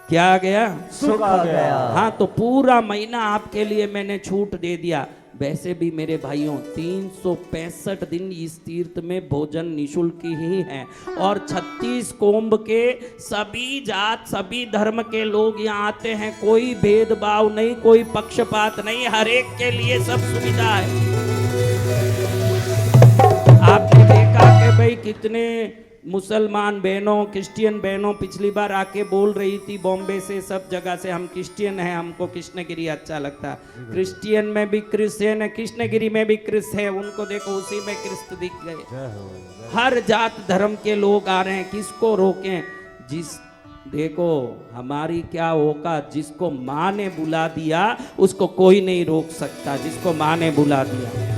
क्या आ गया? सुख आ गया। हाँ, तो पूरा महीना आपके लिए मैंने छूट दे दिया। वैसे भी मेरे भाइयों 365 दिन इस तीर्थ में भोजन निशुल्क ही है और 36 कोम्ब के सभी जात सभी धर्म के लोग यहाँ आते हैं। कोई भेदभाव नहीं, कोई पक्षपात नहीं, हर एक के लिए सब सुविधा है। आपने देखा कि भाई कितने मुसलमान बहनों क्रिश्चियन बहनों पिछली बार आके बोल रही थी बॉम्बे से सब जगह से, हम क्रिश्चियन हैं, हमको कृष्णगिरी अच्छा लगता है। क्रिश्चियन में भी क्रिश्चियन है, कृष्णगिरी में भी क्रिस्त है, उनको देखो उसी में क्रिस्त दिख गए। हर जात धर्म के लोग आ रहे हैं, किसको रोकें? जिस देखो हमारी क्या औकात, जिसको माँ ने बुला दिया उसको कोई नहीं रोक सकता, जिसको माँ ने बुला दिया।